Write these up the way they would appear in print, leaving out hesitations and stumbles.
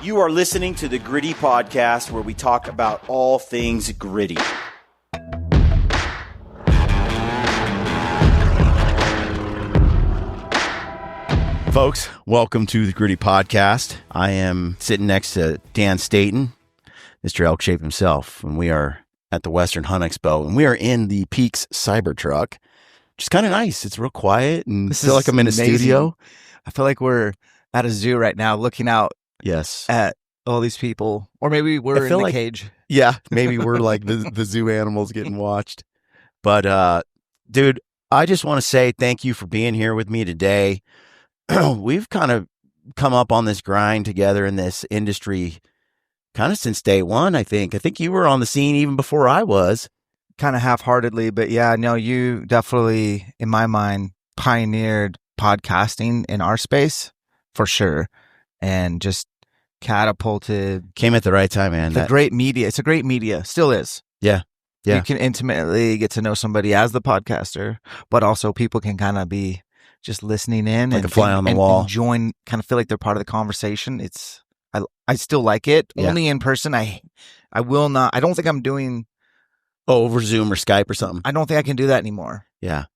You are listening to the Gritty Podcast, where we talk about all things gritty. Folks, welcome to the Gritty Podcast. I am sitting next to Dan Staton, Mr. Elkshape himself, and we are at the Western Hunt Expo, and we are in the Peaks Cybertruck, which is kind of nice. It's real quiet, and I feel like I'm in a studio. I feel like we're at a zoo right now, looking out at all these people, or maybe we're in the cage. Yeah, maybe we're like the zoo animals getting watched. But, dude, I just want to say thank you for being here with me today. We've kind of come up on this grind together in this industry kind of since day one, I think. I think you were on the scene even before I was. Kind of half-heartedly, but yeah, no, you definitely, in my mind, pioneered podcasting in our space, for sure, and just catapulted. Came at the right time, man. Great media. It's a great media. Still is. Yeah. Yeah. You can intimately get to know somebody as the podcaster, but also people can kind of be just listening in like a fly on the wall, and join, kind of feel like they're part of the conversation. I still like it. Yeah. Only in person. I will not. I don't think I'm doing over Zoom or Skype or something. I don't think I can do that anymore. Yeah.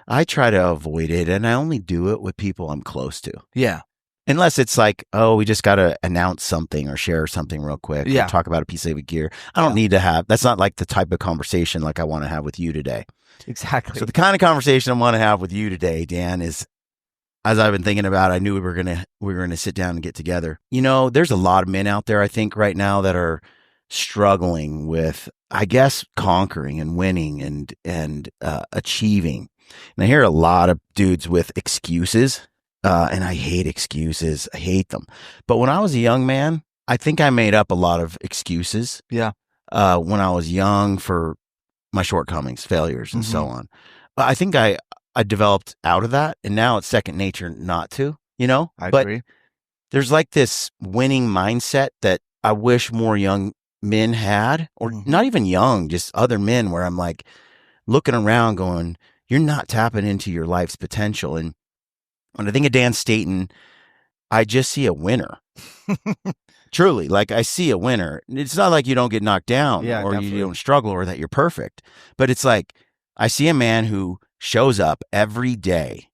I try to avoid it, and I only do it with people I'm close to. Yeah. Unless it's like, oh, we just got to announce something or share something real quick. Yeah. Or talk about a piece of gear. I don't need to have, that's not like the type of conversation like I want to have with you today. Exactly. So the kind of conversation I want to have with you today, Dan, is, as I've been thinking about, I knew we were gonna sit down and get together. You know, there's a lot of men out there, I think, right now that are struggling with, I guess, conquering and winning and achieving. And I hear a lot of dudes with excuses, and I hate excuses. I hate them. But when I was a young man, I think I made up a lot of excuses. Yeah. When I was young for my shortcomings, failures, and so on. But I think I developed out of that, and now it's second nature not to, you know? I agree. There's like this winning mindset that I wish more young men had, or not even young, just other men, where I'm like looking around going, you're not tapping into your life's potential. And when I think of Dan Staton, I just see a winner. Truly, like I see a winner. It's not like you don't get knocked down or definitely. You don't struggle or that you're perfect, but it's like I see a man who shows up every day,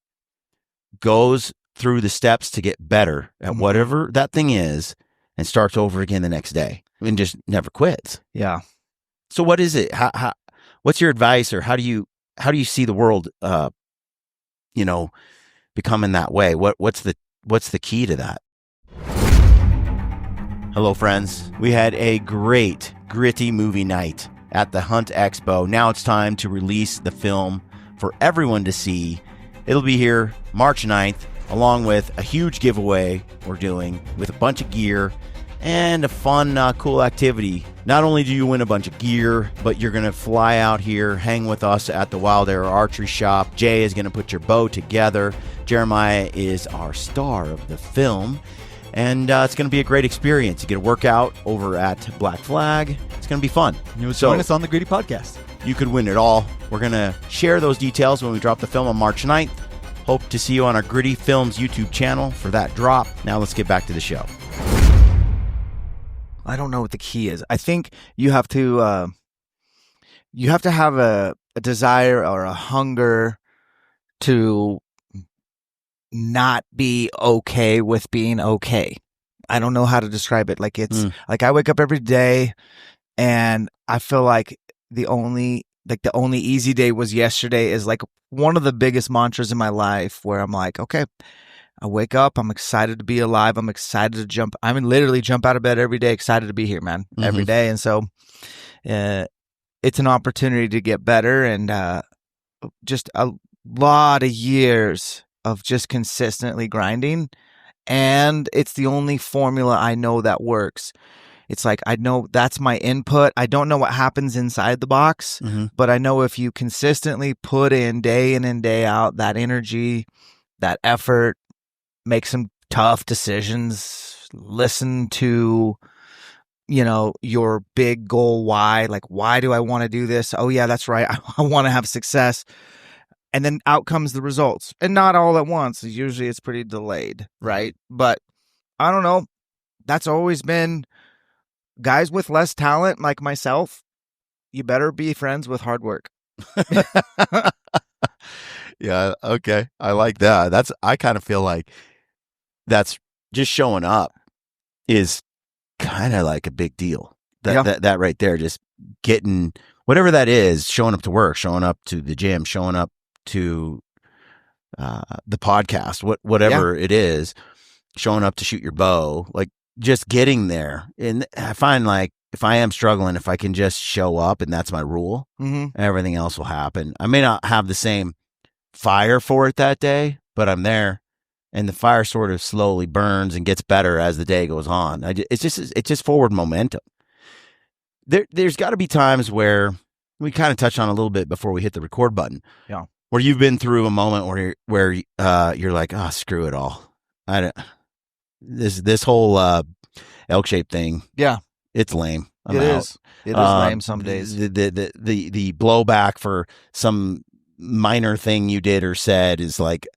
goes through the steps to get better at whatever that thing is, and starts over again the next day and just never quits. Yeah. So what is it? How what's your advice, or how do you see the world, becoming that way? What's the key to that? Hello, friends. We had a great, gritty movie night at the Hunt Expo. Now it's time to release the film for everyone to see. It'll be here March 9th, along with a huge giveaway we're doing with a bunch of gear and a fun, cool activity. Not only do you win a bunch of gear, but you're going to fly out here, hang with us at the Wild Arrow Archery Shop. Jay is going to put your bow together. Jeremiah is our star of the film. And it's going to be a great experience. You get a workout over at Black Flag. It's going to be fun. Join us on the Gritty Podcast. You could win it all. We're going to share those details when we drop the film on March 9th. Hope to see you on our Gritty Films YouTube channel for that drop. Now let's get back to the show. I don't know what the key is. I think you have to have a desire or a hunger to not be okay with being okay. I don't know how to describe it. Like it's like I wake up every day and I feel like the only easy day was yesterday is like one of the biggest mantras in my life, where I'm like, okay, I wake up, I'm excited to be alive. I'm excited to jump. I mean, literally jump out of bed every day, excited to be here, man, every day. And so it's an opportunity to get better, and just a lot of years of just consistently grinding. And it's the only formula I know that works. It's like, I know that's my input. I don't know what happens inside the box, but I know if you consistently put in day and day out that energy, that effort, make some tough decisions, listen to, your big goal. Why? Like, why do I want to do this? Oh yeah, that's right. I want to have success. And then out comes the results, and not all at once. Usually it's pretty delayed, right? But I don't know. that's always been guys with less talent like myself. You better be friends with hard work. Yeah. Okay. I like that. I kind of feel like that's just showing up is kind of like a big deal. That right there, just getting whatever that is, showing up to work, showing up to the gym, showing up to the podcast, whatever it is, showing up to shoot your bow, like just getting there. And I find like if I am struggling, if I can just show up and that's my rule, everything else will happen. I may not have the same fire for it that day, but I'm there. And the fire sort of slowly burns and gets better as the day goes on. It's just forward momentum. There's got to be times where we kind of touched on a little bit before we hit the record button. Yeah, where you've been through a moment where you're like, oh, screw it all. This whole Elkshape thing. Yeah, it's lame. It is lame some days. The blowback for some minor thing you did or said is like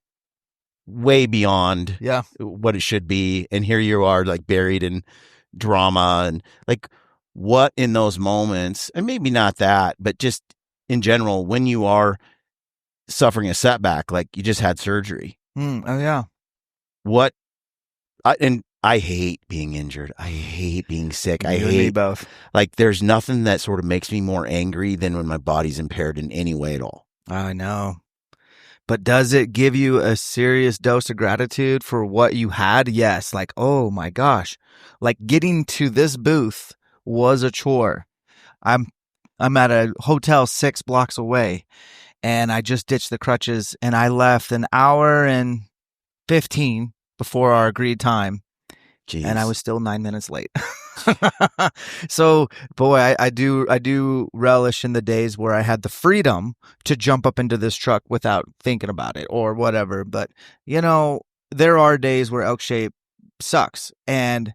way beyond what it should be, and here you are like buried in drama and like what in those moments, and maybe not that, but just in general when you are suffering a setback, like you just had surgery. Oh yeah. I hate being injured. I hate being sick. I hate me both. Like there's nothing that sort of makes me more angry than when my body's impaired in any way at all. I know. But does it give you a serious dose of gratitude for what you had? Yes. Like, oh my gosh. Like getting to this booth was a chore. I'm at a hotel 6 blocks away and I just ditched the crutches and I left an hour and 15 before our agreed time. Jeez. And I was still 9 minutes late. So, boy, I do relish in the days where I had the freedom to jump up into this truck without thinking about it or whatever. But, you know, there are days where Elkshape sucks and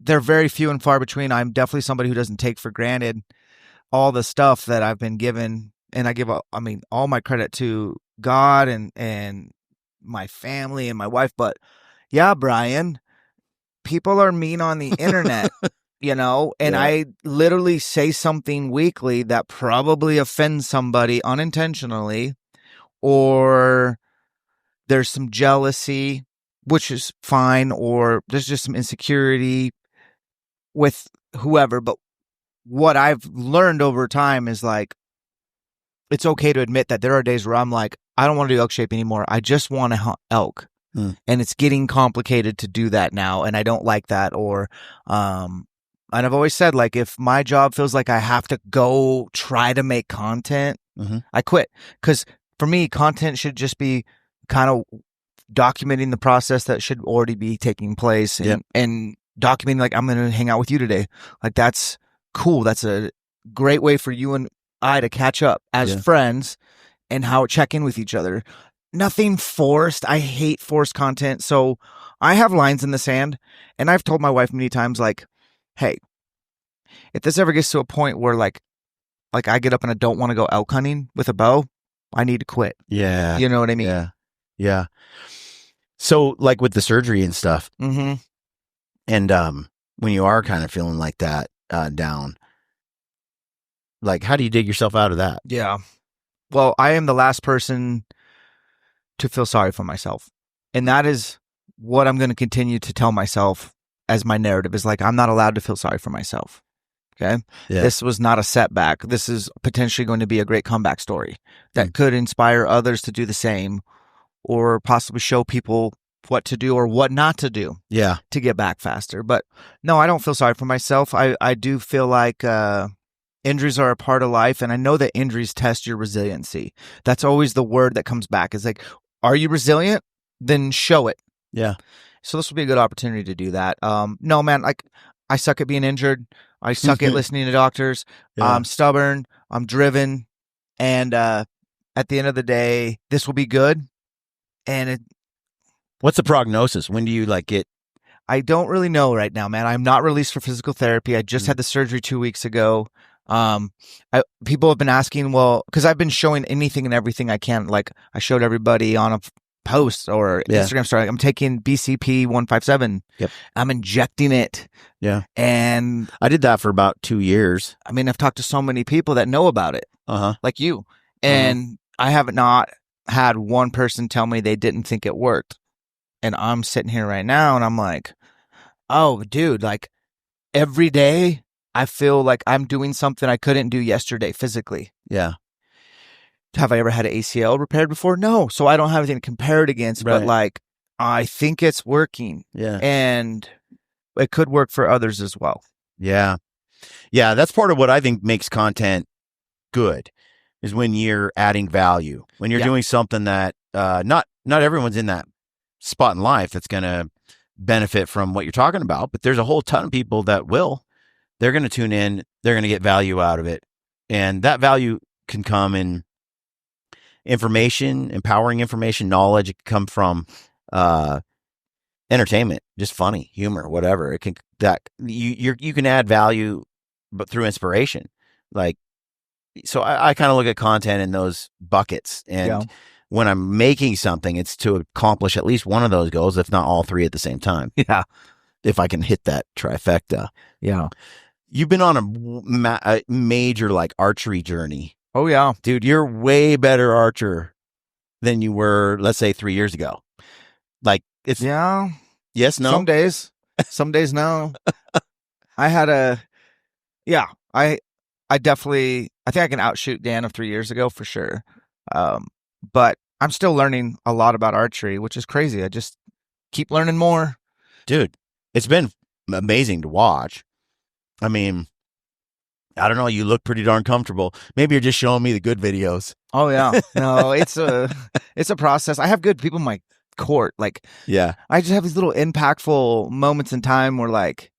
they're very few and far between. I'm definitely somebody who doesn't take for granted all the stuff that I've been given. And I give, all my credit to God and my family and my wife. But yeah, Brian, people are mean on the internet, you know, and I literally say something weekly that probably offends somebody unintentionally, or there's some jealousy, which is fine, or there's just some insecurity with whoever. But what I've learned over time is like, it's okay to admit that there are days where I'm like, I don't want to do Elkshape anymore. I just want to hunt elk. And it's getting complicated to do that now. And I don't like that. Or, and I've always said, like, if my job feels like I have to go try to make content, I quit. Because for me, content should just be kind of documenting the process that should already be taking place and documenting, like, I'm going to hang out with you today. Like, that's cool. That's a great way for you and I to catch up as friends and how check in with each other. Nothing forced. I hate forced content. So I have lines in the sand, and I've told my wife many times, like, hey, if this ever gets to a point where like I get up and I don't want to go elk hunting with a bow, I need to quit. Yeah. You know what I mean? Yeah. Yeah. So like with the surgery and stuff, and when you are kind of feeling like that down, like how do you dig yourself out of that? Yeah. Well, I am the last person to feel sorry for myself. And that is what I'm going to continue to tell myself as my narrative is like, I'm not allowed to feel sorry for myself. Okay. Yeah. This was not a setback. This is potentially going to be a great comeback story that could inspire others to do the same or possibly show people what to do or what not to do to get back faster. But no, I don't feel sorry for myself. I do feel like, injuries are a part of life, and I know that injuries test your resiliency. That's always the word that comes back. It's like, are you resilient? Then show it. Yeah. So this will be a good opportunity to do that. No, man, like I suck at being injured. I suck at listening to doctors. I'm stubborn. I'm driven. And at the end of the day, this will be good. And what's the prognosis? When do you like get? I don't really know right now, man. I'm not released for physical therapy. I just had the surgery 2 weeks ago. People have been asking, well, because I've been showing anything and everything I can. Like I showed everybody on post or Instagram story. Like, I'm taking BCP 157. Yep. I'm injecting it. Yeah. And I did that for about 2 years. I mean, I've talked to so many people that know about it, like you, and I have not had one person tell me they didn't think it worked. And I'm sitting here right now and I'm like, oh, dude, like every day I feel like I'm doing something I couldn't do yesterday physically. Yeah. Have I ever had an ACL repaired before? No. So I don't have anything to compare it against, but like, I think it's working. Yeah. And it could work for others as well. Yeah. Yeah. That's part of what I think makes content good is when you're adding value, when you're doing something that not everyone's in that spot in life that's going to benefit from what you're talking about, but there's a whole ton of people that will. They're going to tune in. They're going to get value out of it. And that value can come in information, empowering information, knowledge. It can come from entertainment, just funny, humor, whatever. It can you can add value, but through inspiration. Like, so I kind of look at content in those buckets, and when I'm making something, it's to accomplish at least one of those goals, if not all three at the same time. Yeah, if I can hit that trifecta. Yeah, you've been on a major like archery journey. Oh yeah, dude, you're way better archer than you were, let's say, 3 years ago. Like it's yes, no. Some days no. I had I definitely, I think I can outshoot Dan of 3 years ago for sure. But I'm still learning a lot about archery, which is crazy. I just keep learning more. Dude, it's been amazing to watch. I mean, I don't know. You look pretty darn comfortable. Maybe you're just showing me the good videos. Oh yeah, no, it's a process. I have good people in my court. Like, I just have these little impactful moments in time where, like,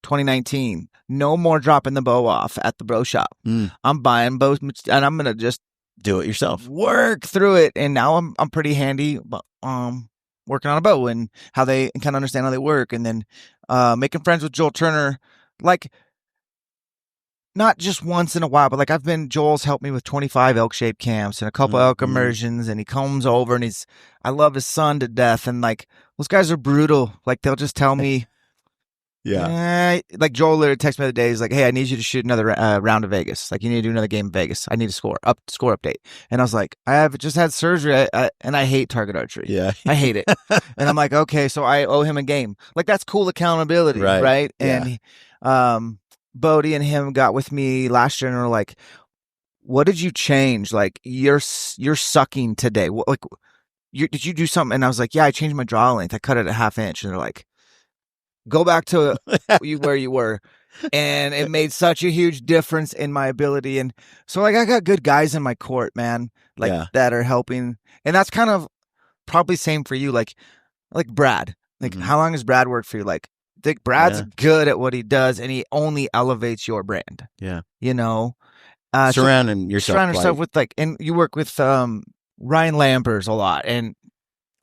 2019, no more dropping the bow off at the bow shop. I'm buying bows, and I'm gonna just do it yourself. Work through it, and now I'm pretty handy. Working on a bow and how they kind of understand how they work, and then making friends with Joel Turner, like. Not just once in a while, but like Joel's helped me with 25 Elkshape camps and a couple elk immersions, and he comes over and I love his son to death. And like, those guys are brutal. Like, they'll just tell me, like Joel literally texted me the other day. He's like, hey, I need you to shoot another round of Vegas. Like, you need to do another game in Vegas. I need a score update. And I was like, I have just had surgery and I hate target archery. Yeah. I hate it. And I'm like, okay, so I owe him a game. Like, that's cool accountability. Right. And, Bodie and him got with me last year and were like, what did you change? Like, you're sucking today. Like, did you do something? And I was like, yeah, I changed my draw length. I cut it a 1/2 inch. And they're like, go back to where you were. And it made such a huge difference in my ability. And so, like, I got good guys in my court, man, like that are helping. And that's kind of probably same for you. Like Brad, like how long has Brad worked for you? Like, Brad's good at what he does, and he only elevates your brand. Yeah. You know? Surrounding yourself with, like, and you work with Ryan Lampers a lot, and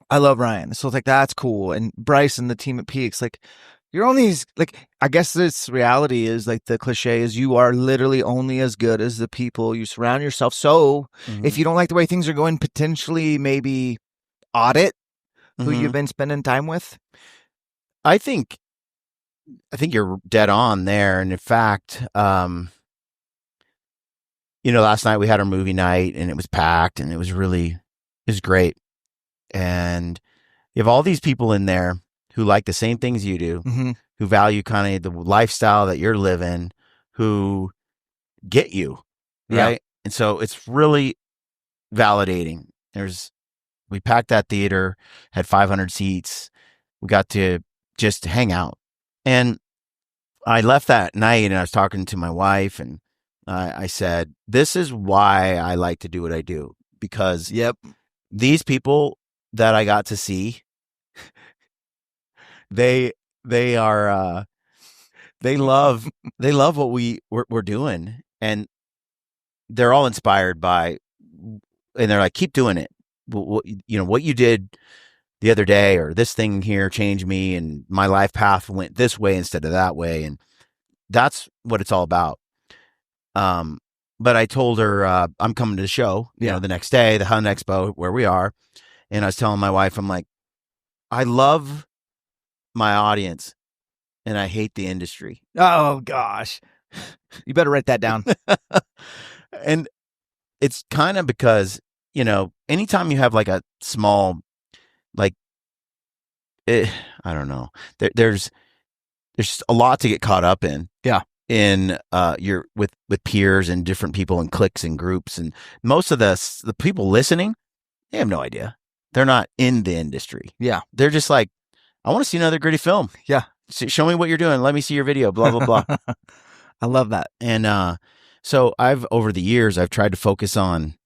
I love Ryan. So it's like, that's cool. And Bryce and the team at Peaks, like, you're only, like, I guess this reality is, like, the cliche is you are literally only as good as the people you surround yourself. So if you don't like the way things are going, potentially maybe audit who you've been spending time with. I think you're dead on there. And in fact, last night we had our movie night and it was packed and it was great. And you have all these people in there who like the same things you do, who value kind of the lifestyle that you're living, who get you. Right. Yeah. And so it's really validating. We packed that theater, had 500 seats. We got to just hang out. And I left that night and I was talking to my wife and I said, this is why I like to do what I do, because these people that I got to see, they love what we're doing, and they're all inspired by, and they're like, keep doing it. What you did the other day, or this thing here changed me and my life path went this way instead of that way. And that's what it's all about. But I told her, I'm coming to the show, the next day, the Hunt Expo where we are. And I was telling my wife, I'm like, I love my audience and I hate the industry. Oh gosh. You better write that down. And it's kind of because, anytime you have like a small, like, I don't know, there's just a lot to get caught up in. Yeah. In your with peers and different people and cliques and groups, and most of the people listening, they have no idea. They're not in the industry. Yeah. They're just like, I want to see another gritty film. Yeah. Show me what you're doing. Let me see your video. Blah blah blah. I love that. And so over the years I've tried to focus on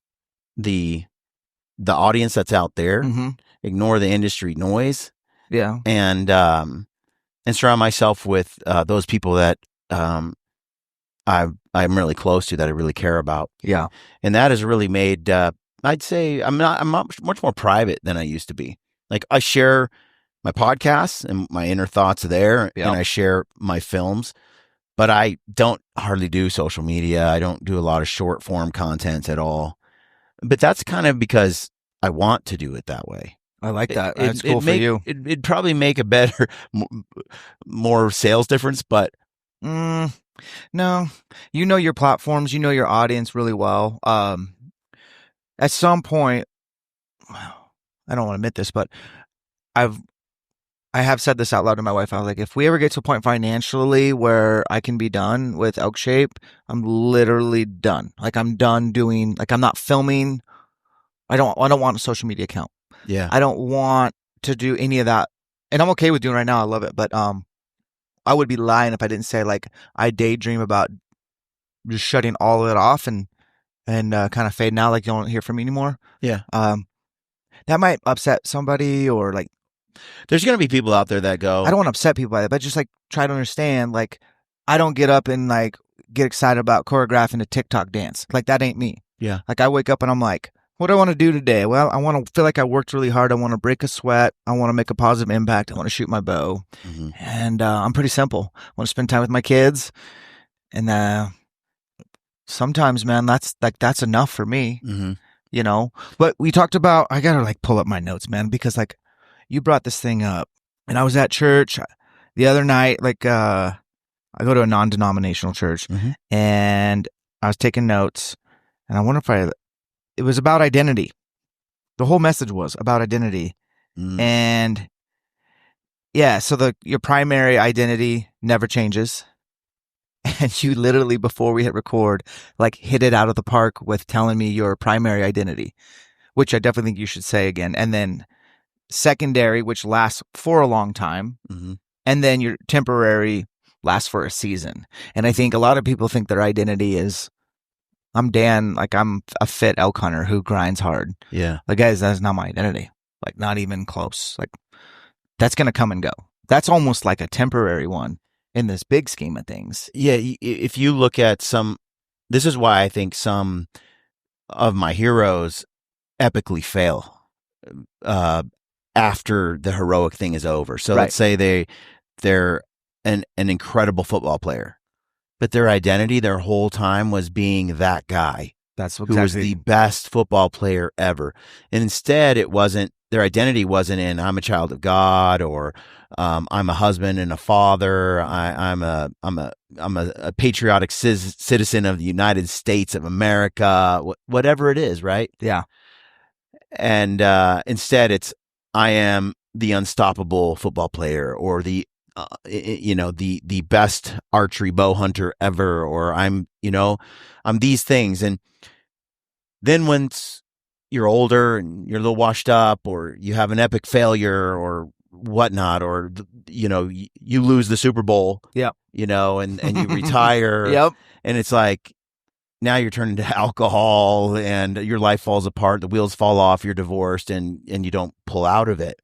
the audience that's out there, ignore the industry noise. Yeah. And surround myself with those people that I'm really close to, that I really care about. Yeah. And that has really made, I'd say I'm much more private than I used to be. Like, I share my podcasts and my inner thoughts there, and I share my films, but I don't hardly do social media. I don't do a lot of short form content at all. But that's kind of because I want to do it that way. I like that. That's cool for you. It'd probably make a better, more sales difference, but no, you know your platforms, you know your audience really well. At some point, I don't want to admit this, but I have said this out loud to my wife. I was like, if we ever get to a point financially where I can be done with Elkshape, I'm literally done. Like, I'm done doing, like, I'm not filming. I don't want a social media account. Yeah. I don't want to do any of that. And I'm okay with doing it right now. I love it. But I would be lying if I didn't say, like, I daydream about just shutting all of it off and kind of fading out, like you don't hear from me anymore. Yeah. That might upset somebody, or like, there's going to be people out there that go, I don't want to upset people by that, but just like try to understand, like, I don't get up and like get excited about choreographing a TikTok dance. Like, that ain't me. Yeah. Like, I wake up and I'm like, what do I want to do today? Well, I want to feel like I worked really hard. I want to break a sweat. I want to make a positive impact. I want to shoot my bow. And I'm pretty simple. I want to spend time with my kids. And sometimes, man, that's enough for me, But we talked about, I got to like pull up my notes, man, because like you brought this thing up, and I was at church the other night. Like, I go to a non-denominational church, and I was taking notes, and I wonder if it was about identity. The whole message was about identity. And yeah, so your primary identity never changes. And you literally, before we hit record, like, hit it out of the park with telling me your primary identity, which I definitely think you should say again. And then secondary, which lasts for a long time. And then your temporary lasts for a season. And I think a lot of people think their identity is, I'm Dan, like, I'm a fit elk hunter who grinds hard. Yeah. Like, guys, that's not my identity. Like, not even close. Like, that's going to come and go. That's almost like a temporary one in this big scheme of things. Yeah. If you look at this is why I think some of my heroes epically fail after the heroic thing is over. So let's say they're an incredible football player, but their identity their whole time was being that guy. That's who was the best football player ever. And instead, their identity wasn't in, I'm a child of God, or I'm a husband and a father. I'm a patriotic citizen of the United States of America. Whatever it is, right? Yeah. And instead, it's, I am the unstoppable football player, or the best archery bow hunter ever, or I'm these things. And then once you're older and you're a little washed up, or you have an epic failure or whatnot, or, you lose the Super Bowl, and you retire. Yep. And it's like, now you're turning to alcohol and your life falls apart. The wheels fall off. You're divorced and you don't pull out of it.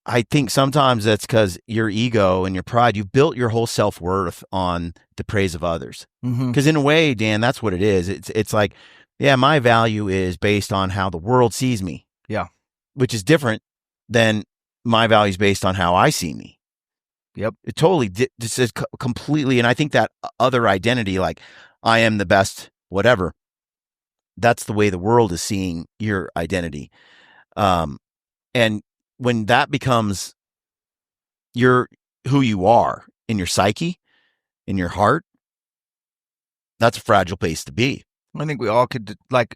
I think sometimes that's because your ego and your pride, you've built your whole self-worth on the praise of others. Because in a way, Dan, that's what it is. It's like, yeah, my value is based on how the world sees me. Yeah. Which is different than my value is based on how I see me. Yep. It totally, this is completely, and I think that other identity, like, I am the best, whatever, that's the way the world is seeing your identity. And when that becomes who you are in your psyche, in your heart, that's a fragile place to be. I think we all could like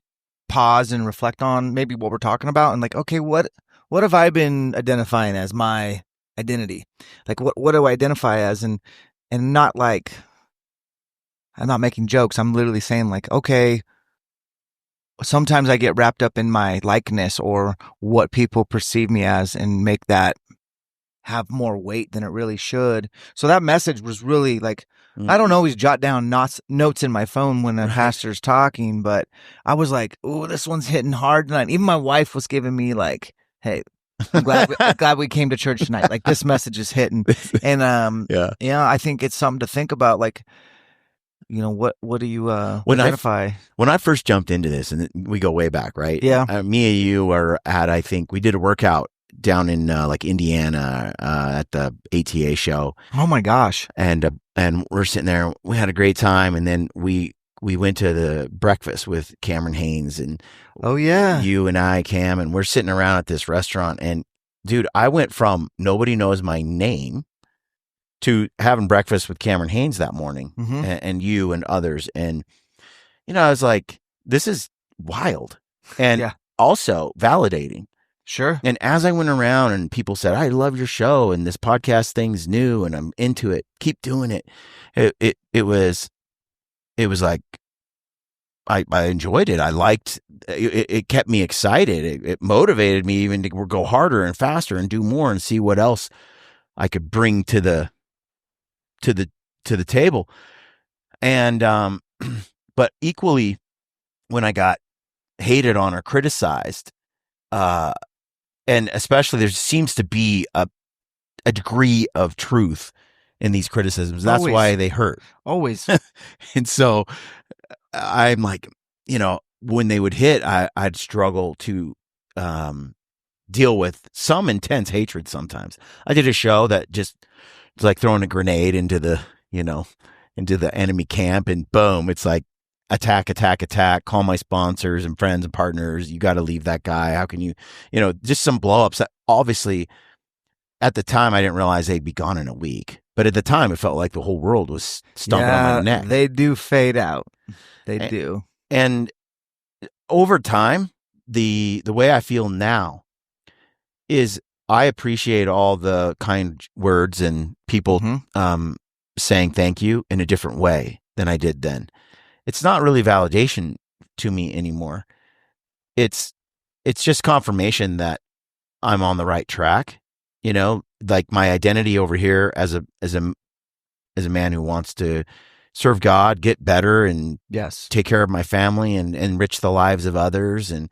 pause and reflect on maybe what we're talking about and like, okay, what have I been identifying as my identity? Like what do I identify as? And not like, I'm not making jokes. I'm literally saying like, okay, sometimes I get wrapped up in my likeness or what people perceive me as and make that have more weight than it really should. So that message was really like, I don't always jot down notes in my phone when a pastor's talking, but I was like, oh, this one's hitting hard tonight. Even my wife was giving me like, hey, I'm glad we came to church tonight. Like this message is hitting. And I think it's something to think about. Like, you know, what do you identify? When I first jumped into this, and we go way back, right? Yeah. Me and you are at, I think we did a workout down in like Indiana at the ATA show. Oh my gosh. And we're sitting there, we had a great time, and then we went to the breakfast with Cameron Haynes and you and I, Cam, and we're sitting around at this restaurant, and dude, I went from nobody knows my name to having breakfast with Cameron Haynes that morning and you and others. And, you know, I was like, this is wild and also validating. Sure. And as I went around and people said, I love your show and this podcast thing's new and I'm into it, keep doing it. It was like, I enjoyed it. I liked it. It kept me excited. It motivated me even to go harder and faster and do more and see what else I could bring to the table. And but equally, when I got hated on or criticized, and especially there seems to be a degree of truth in these criticisms. That's why they hurt. Always. And so I'm like, you know, when they would hit, I'd struggle to deal with some intense hatred sometimes. I did a show that just it's like throwing a grenade into the enemy camp, and boom, it's like attack, call my sponsors and friends and partners. You got to leave that guy. How can you, just some blowups that obviously at the time I didn't realize they'd be gone in a week. But at the time it felt like the whole world was stomping on my neck. They do fade out. They do. And over time, the way I feel now is I appreciate all the kind words and people saying thank you in a different way than I did then. It's not really validation to me anymore. It's just confirmation that I'm on the right track. Like my identity over here as a man who wants to serve God, get better, and take care of my family and enrich the lives of others and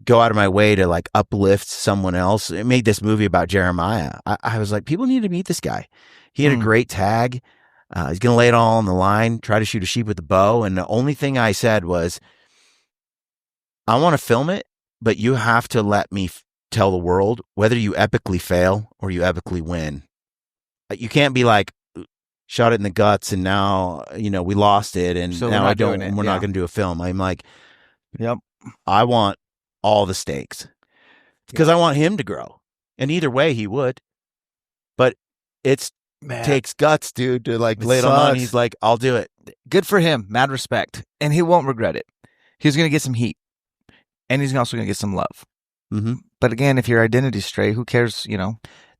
go out of my way to like uplift someone else. It made this movie about Jeremiah. I was like, people need to meet this guy. He had a great tag. He's going to lay it all on the line, try to shoot a sheep with a bow. And the only thing I said was, I want to film it, but you have to let me tell the world whether you epically fail or you epically win. You can't be like, shot it in the guts and now, we lost it. And so now we're not going to do a film. I'm like, I want all the stakes because I want him to grow. And either way he would, but takes guts, dude, to like lay it on. He's like, I'll do it. Good for him. Mad respect. And he won't regret it. He's going to get some heat and he's also going to get some love. Mm-hmm. But again, if your identity's stray, who cares?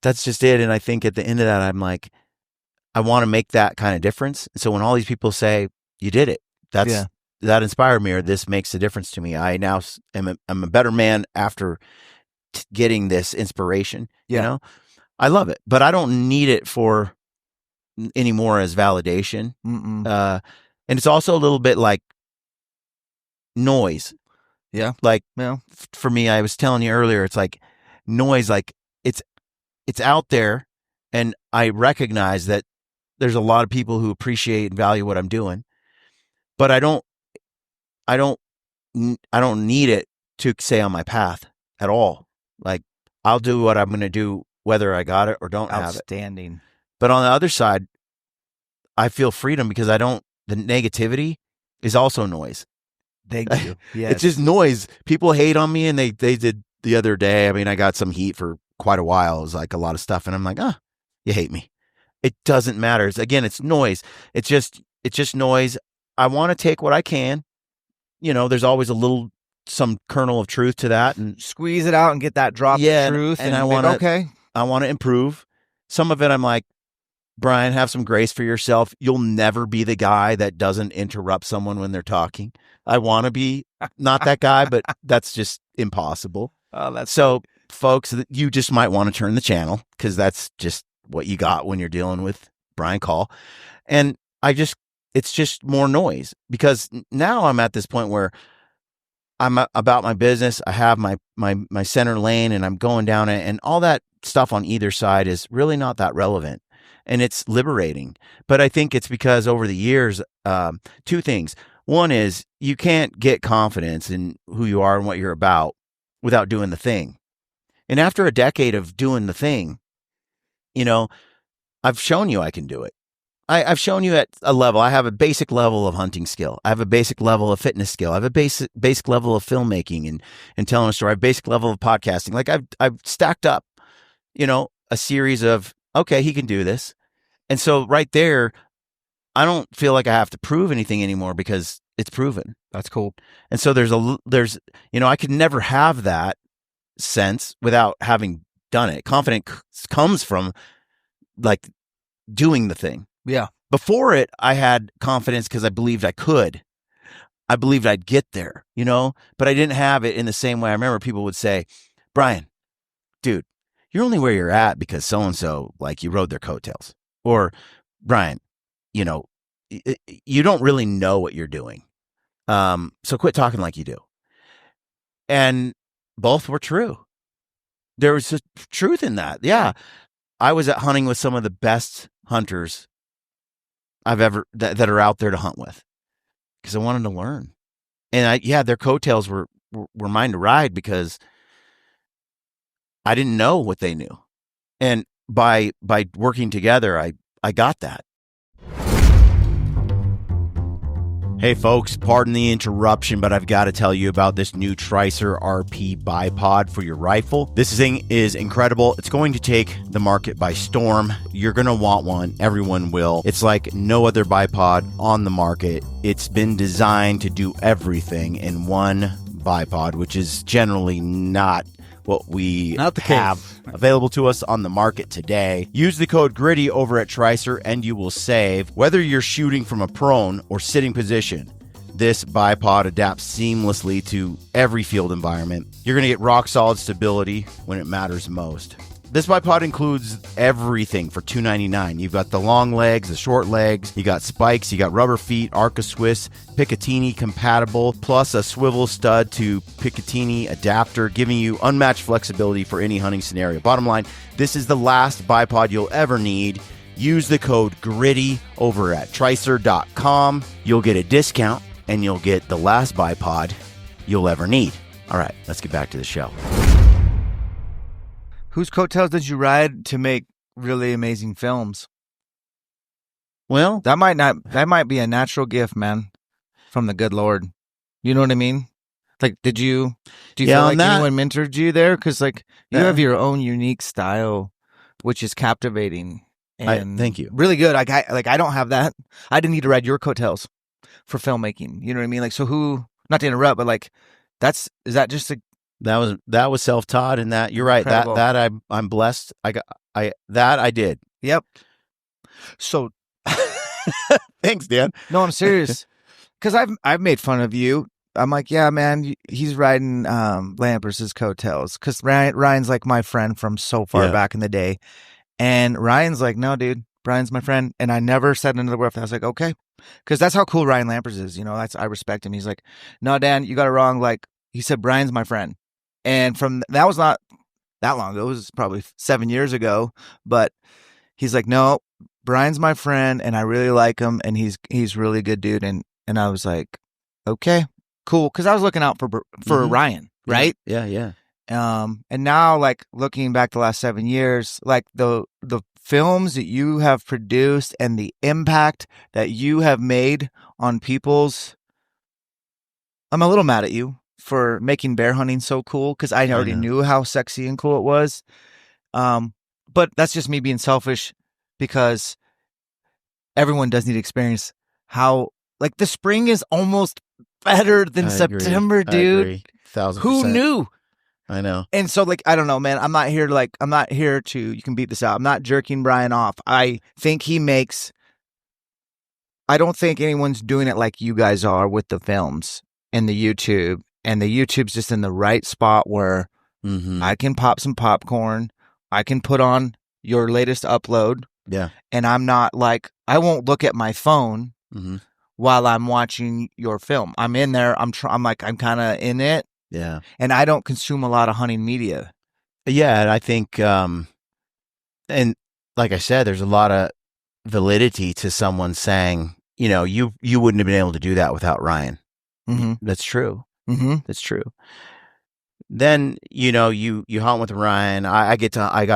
That's just it. And I think at the end of that, I'm like, I want to make that kind of difference. So when all these people say you did it, that inspired me, or this makes a difference to me. I now I'm a better man after getting this inspiration. I love it, but I don't need it for anymore as validation. And it's also a little bit like noise. For me, I was telling you earlier, it's like noise, like it's out there, and I recognize that there's a lot of people who appreciate and value what I'm doing, but I don't need it to stay on my path at all. Like, I'll do what I'm going to do, whether I got it or don't have it. Outstanding. But on the other side, I feel freedom because the negativity is also noise. Thank you. Yes. It's just noise. People hate on me and they did the other day, I mean, I got some heat for quite a while. It was like a lot of stuff. And I'm like, you hate me. It doesn't matter. It's noise. It's just noise. I want to take what I can. There's always some kernel of truth to that, and squeeze it out and get that drop of truth. And I want to improve. Some of it, I'm like, Brian, have some grace for yourself. You'll never be the guy that doesn't interrupt someone when they're talking. I want to be not that guy, but that's just impossible. So, folks, you just might want to turn the channel, because that's just what you got when you're dealing with Brian Call. And it's just more noise, because now I'm at this point where I'm about my business. I have my center lane, and I'm going down it, and all that stuff on either side is really not that relevant, and it's liberating. But I think it's because over the years, two things. One is you can't get confidence in who you are and what you're about without doing the thing. And after a decade of doing the thing, I've shown you I can do it. I've shown you at a level. I have a basic level of hunting skill. I have a basic level of fitness skill. I have a basic level of filmmaking and telling a story. I have a basic level of podcasting. Like I've stacked up, a series of, okay, he can do this. And so right there, I don't feel like I have to prove anything anymore, because it's proven. That's cool. And so I could never have that sense without having done it. Confidence comes from like doing the thing. Yeah. Before it, I had confidence because I believed I could. I believed I'd get there, but I didn't have it in the same way. I remember people would say, Brian, dude, you're only where you're at because so-and-so, like, you rode their coattails. Or, Brian, you don't really know what you're doing. So quit talking like you do. And both were true. There was a truth in that. Yeah. I was at hunting with some of the best hunters I've ever that are out there to hunt with, because I wanted to learn. And their coattails were mine to ride, because I didn't know what they knew. And by working together, I got that. Hey folks, pardon the interruption, but I've got to tell you about this new Tricer RP bipod for your rifle. This thing is incredible. It's going to take the market by storm. You're going to want one. Everyone will. It's like no other bipod on the market. It's been designed to do everything in one bipod, which is generally not what we have available to us on the market today. Use the code GRITTY over at Tricer and you will save. Whether you're shooting from a prone or sitting position, this bipod adapts seamlessly to every field environment. You're going to get rock solid stability when it matters most. This bipod includes everything for $299. You've got the long legs, the short legs, you got spikes, you got rubber feet, Arca Swiss, Picatinny compatible, plus a swivel stud to Picatinny adapter, giving you unmatched flexibility for any hunting scenario. Bottom line, this is the last bipod you'll ever need. Use the code GRITTY over at Tricer.com. You'll get a discount and you'll get the last bipod you'll ever need. All right, let's get back to the show. Whose coattails did you ride to make really amazing films? Well, that might be a natural gift, man, from the good Lord. You know what I mean? Like, do you feel like anyone mentored you there? Because like you have your own unique style, which is captivating. And thank you. Really good. I don't have that. I didn't need to ride your coattails for filmmaking. You know what I mean? Like, so who? Not to interrupt, but like, is that just a That was self-taught, and that you're right. Incredible. That I'm blessed. I did. Yep. So thanks, Dan. No, I'm serious. Because I've made fun of you. I'm like, yeah, man, he's riding Lampers's coattails. Because Ryan's like my friend from so far back in the day, and Ryan's like, no, dude, Brian's my friend, and I never said another word. I was like, okay, because that's how cool Ryan Lampers is. I respect him. He's like, no, Dan, you got it wrong. Like he said, Brian's my friend. And that was not that long ago. It was probably 7 years ago. But he's like, no, Brian's my friend, and I really like him, and he's really good dude. And I was like, okay, cool, because I was looking out for Ryan, right? Yeah. And now, like, looking back the last 7 years, like the films that you have produced and the impact that you have made on people's, I'm a little mad at you for making bear hunting so cool because I already know. knew how sexy and cool it was. But that's just me being selfish because everyone does need to experience how, like, the spring is almost better than September, dude. I agree. 1,000%. Who knew? I know. And so, like, I don't know, man. I'm not here to, you can beat this out. I'm not jerking Brian off. I think I don't think anyone's doing it like you guys are with the films and the YouTube. And the YouTube's just in the right spot where I can pop some popcorn. I can put on your latest upload. Yeah. And I'm not like, I won't look at my phone while I'm watching your film. I'm in there. I'm kind of in it. Yeah. And I don't consume a lot of hunting media. Yeah. And I think, and like I said, there's a lot of validity to someone saying, you know, you wouldn't have been able to do that without Ryan. That's true. That's true. Then, you know, you hunt with Ryan. I got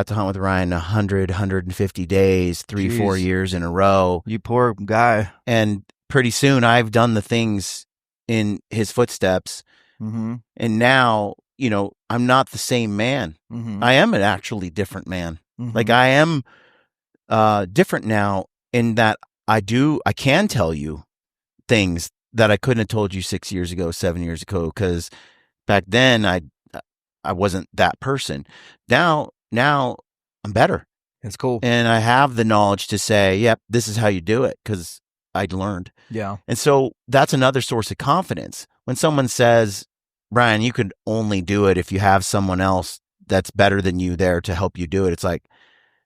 to hunt with Ryan 150 days, 4 years in a row. You poor guy. And pretty soon I've done the things in his footsteps. And now, you know, I'm not the same man. I am an actually different man. Like I am different now in that I can tell you things that I couldn't have told you 6 years ago, 7 years ago, because back then I wasn't that person. Now I'm better. It's cool. And I have the knowledge to say, yep, this is how you do it because I'd learned. Yeah. And so that's another source of confidence. When someone says, Brian, you could only do it if you have someone else that's better than you there to help you do it. It's like,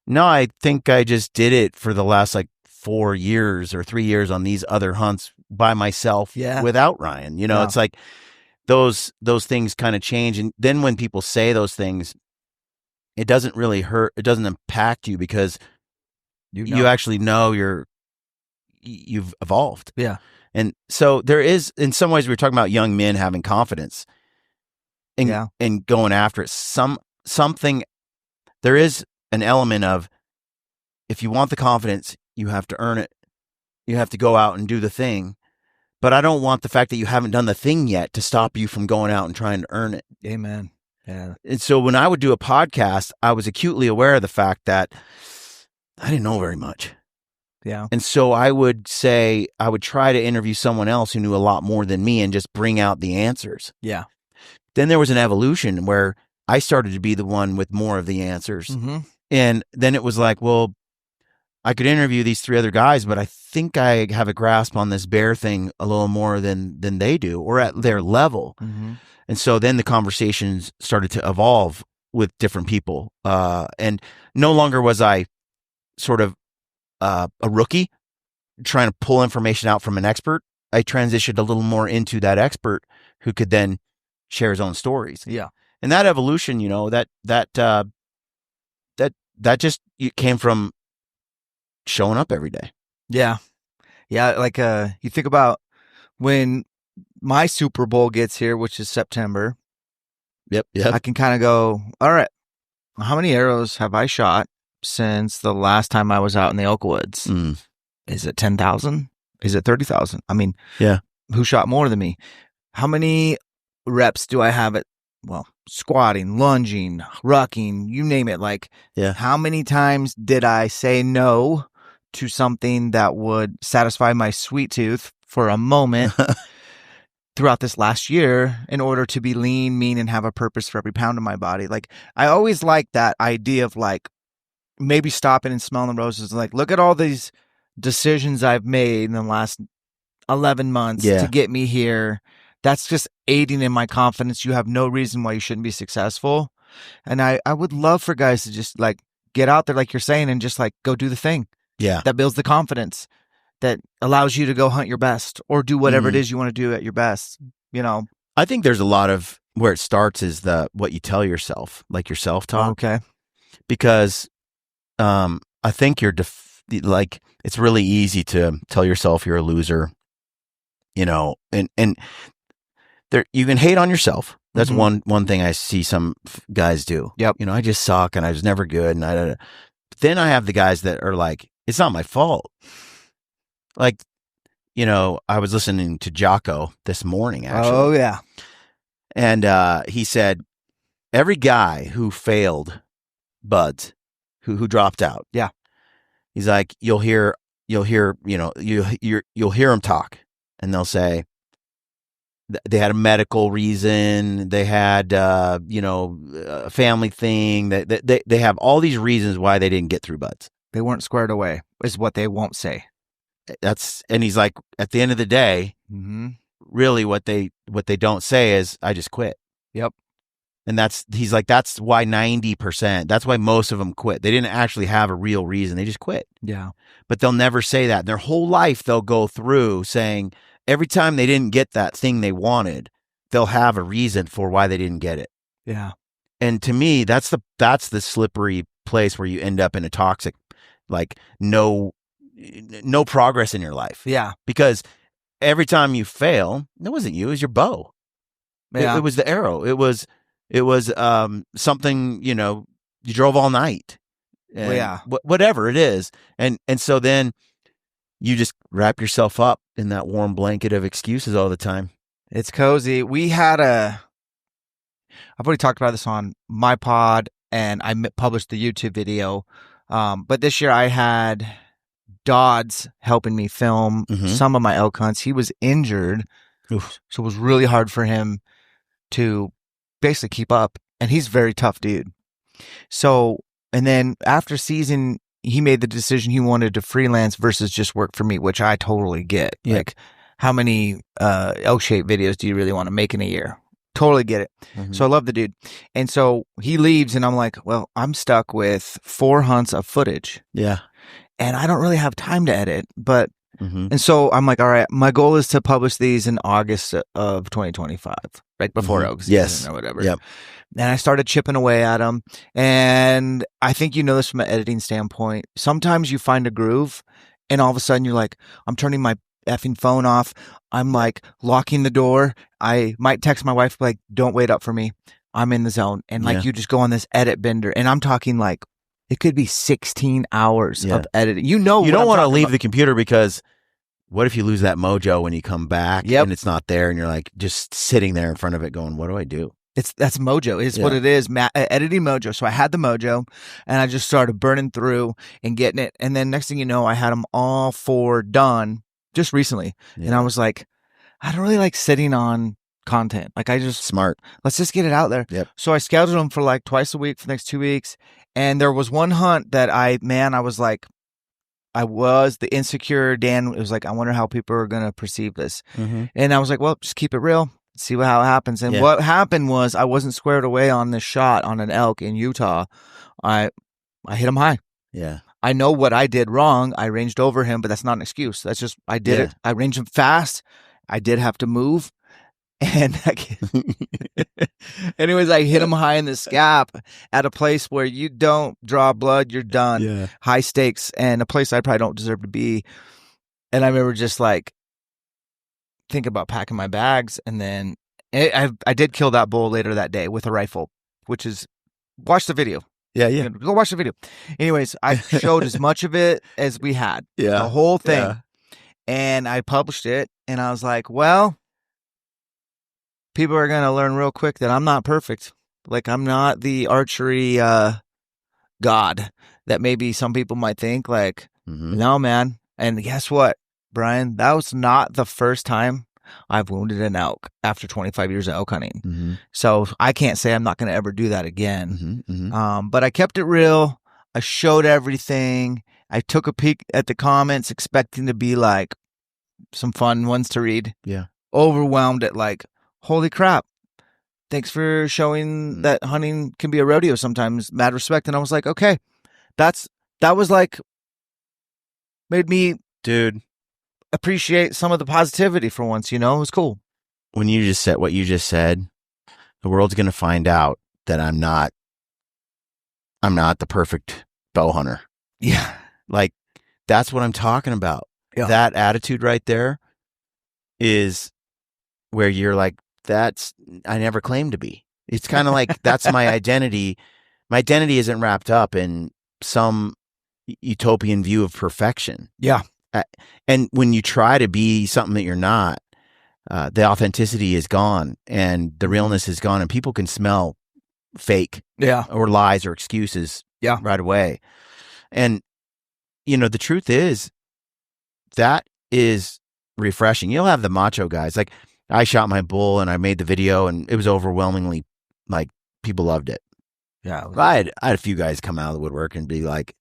no, I think I just did it for the last like 4 years or 3 years on these other hunts by myself without Ryan. You know, it's like those things kind of change. And then when people say those things, it doesn't really hurt. It doesn't impact you because you actually know you've evolved. Yeah. And so there is, in some ways, we were talking about young men having confidence and going after it. Something, there is an element of, if you want the confidence, you have to earn it. You have to go out and do the thing. But I don't want the fact that you haven't done the thing yet to stop you from going out and trying to earn it. Amen. Yeah. And so when I would do a podcast, I was acutely aware of the fact that I didn't know very much. Yeah. And so I would try to interview someone else who knew a lot more than me and just bring out the answers. Yeah. Then there was an evolution where I started to be the one with more of the answers. And then it was like, well, I could interview these 3 other guys, but I think I have a grasp on this bear thing a little more than they do, or at their level. And so then the conversations started to evolve with different people. And no longer was I sort of a rookie trying to pull information out from an expert. I transitioned a little more into that expert who could then share his own stories. Yeah. And that evolution, you know, that just came from showing up every day. Yeah. Yeah. Like, you think about when my Super Bowl gets here, which is September. Yep. I can kind of go, all right, how many arrows have I shot since the last time I was out in the oak woods? Is it 10,000? Is it 30,000? I mean, who shot more than me? How many reps do I have at, squatting, lunging, rucking, you name it? Like, how many times did I say no to something that would satisfy my sweet tooth for a moment throughout this last year in order to be lean, mean, and have a purpose for every pound of my body? Like, I always like that idea of like maybe stopping and smelling the roses. Like, look at all these decisions I've made in the last 11 months to get me here. That's just aiding in my confidence. You have no reason why you shouldn't be successful. And I would love for guys to just like get out there, like you're saying, and just like go do the thing. Yeah. That builds the confidence that allows you to go hunt your best or do whatever it is you want to do at your best. You know, I think there's a lot of where it starts is what you tell yourself, like your self-talk. Okay. Because I think like it's really easy to tell yourself you're a loser, you know, and there you can hate on yourself. That's one thing I see some guys do. Yep. You know, I just suck and I was never good. And but then I have the guys that are like, it's not my fault. Like, you know, I was listening to Jocko this morning, actually. Oh, yeah. And he said, every guy who failed buds, who dropped out. Yeah. He's like, you'll hear, you'll hear them talk, and they'll say they had a medical reason, they had, a family thing. They have all these reasons why they didn't get through buds. They weren't squared away, is what they won't say. And he's like, at the end of the day, really what they don't say is, I just quit. Yep. And he's like, that's why 90%, that's why most of them quit. They didn't actually have a real reason. They just quit. Yeah. But they'll never say that. Their whole life, they'll go through saying every time they didn't get that thing they wanted, they'll have a reason for why they didn't get it. Yeah. And to me, that's the slippery place where you end up in a toxic, like no progress in your life. Yeah. Because every time you fail, it wasn't you, it was your bow. Yeah. It was the arrow. It was something, you drove all night. And yeah. Whatever it is. And so then you just wrap yourself up in that warm blanket of excuses all the time. It's cozy. I've already talked about this on my pod, and I published the YouTube video. But this year I had Dodds helping me film some of my elk hunts. He was injured. Oof. So it was really hard for him to basically keep up. And he's a very tough dude. So, and then after season, he made the decision he wanted to freelance versus just work for me, which I totally get. Yeah. Like, how many Elkshape videos do you really want to make in a year? Totally get it. So I love the dude. And so he leaves, and I'm like, well, I'm stuck with 4 hunts of footage. Yeah. And I don't really have time to edit, but and so I'm like, all right, my goal is to publish these in August of 2025, right before elk season or whatever. Yep. And I started chipping away at them. And I think you know this from an editing standpoint. Sometimes you find a groove, and all of a sudden you're like, I'm turning my effing phone off. I'm like locking the door. I might text my wife, like, don't wait up for me. I'm in the zone. And like, you just go on this edit bender. And I'm talking like, it could be 16 hours of editing. You don't want to leave the computer, because what if you lose that mojo when you come back and it's not there, and you're like just sitting there in front of it going, what do I do? That's mojo. It's what it is. Editing mojo. So I had the mojo, and I just started burning through and getting it. And then next thing you know, I had them all 4 done just recently. Yeah. And I was like, I don't really like sitting on content. Like, I just smart. Let's just get it out there. Yep. So I scheduled them for like twice a week for the next 2 weeks. And there was one hunt that I was like, I was the insecure Dan. It was like, I wonder how people are going to perceive this. And I was like, well, just keep it real. See how it happens. And what happened was, I wasn't squared away on this shot on an elk in Utah. I hit him high. Yeah. I know what I did wrong. I ranged over him, but that's not an excuse. That's just, I did it. I ranged him fast. I did have to move. And anyways, I hit him high in the scap at a place where you don't draw blood, you're done. Yeah. High stakes, and a place I probably don't deserve to be. And I remember just like thinking about packing my bags. And then I did kill that bull later that day with a rifle, which is, watch the video. Yeah. Go watch the video. Anyways, I showed as much of it as we had. Yeah. The whole thing. Yeah. And I published it, and I was like, well, people are going to learn real quick that I'm not perfect. Like, I'm not the archery god that maybe some people might think. Like, no, man. And guess what, Brian? That was not the first time I've wounded an elk after 25 years of elk hunting. So I can't say I'm not going to ever do that again. But I kept it real. I showed everything. I took a peek at the comments, expecting to be like some fun ones to read. Yeah. Overwhelmed at like, holy crap. Thanks for showing that hunting can be a rodeo sometimes. Mad respect. And I was like, okay, that was like, made me, dude, appreciate some of the positivity for once. It was cool. When you just said what you just said, the world's going to find out that I'm not the perfect bow hunter. Yeah. Like, that's what I'm talking about. Yeah. That attitude right there is where you're like, I never claimed to be. It's kind of like, that's my identity. My identity isn't wrapped up in some utopian view of perfection. Yeah. And when you try to be something that you're not, the authenticity is gone and the realness is gone, and people can smell fake or lies or excuses right away. And, the truth is that is refreshing. You'll have the macho guys. Like, I shot my bull and I made the video and it was overwhelmingly, like, people loved it. Yeah. I had a few guys come out of the woodwork and be like,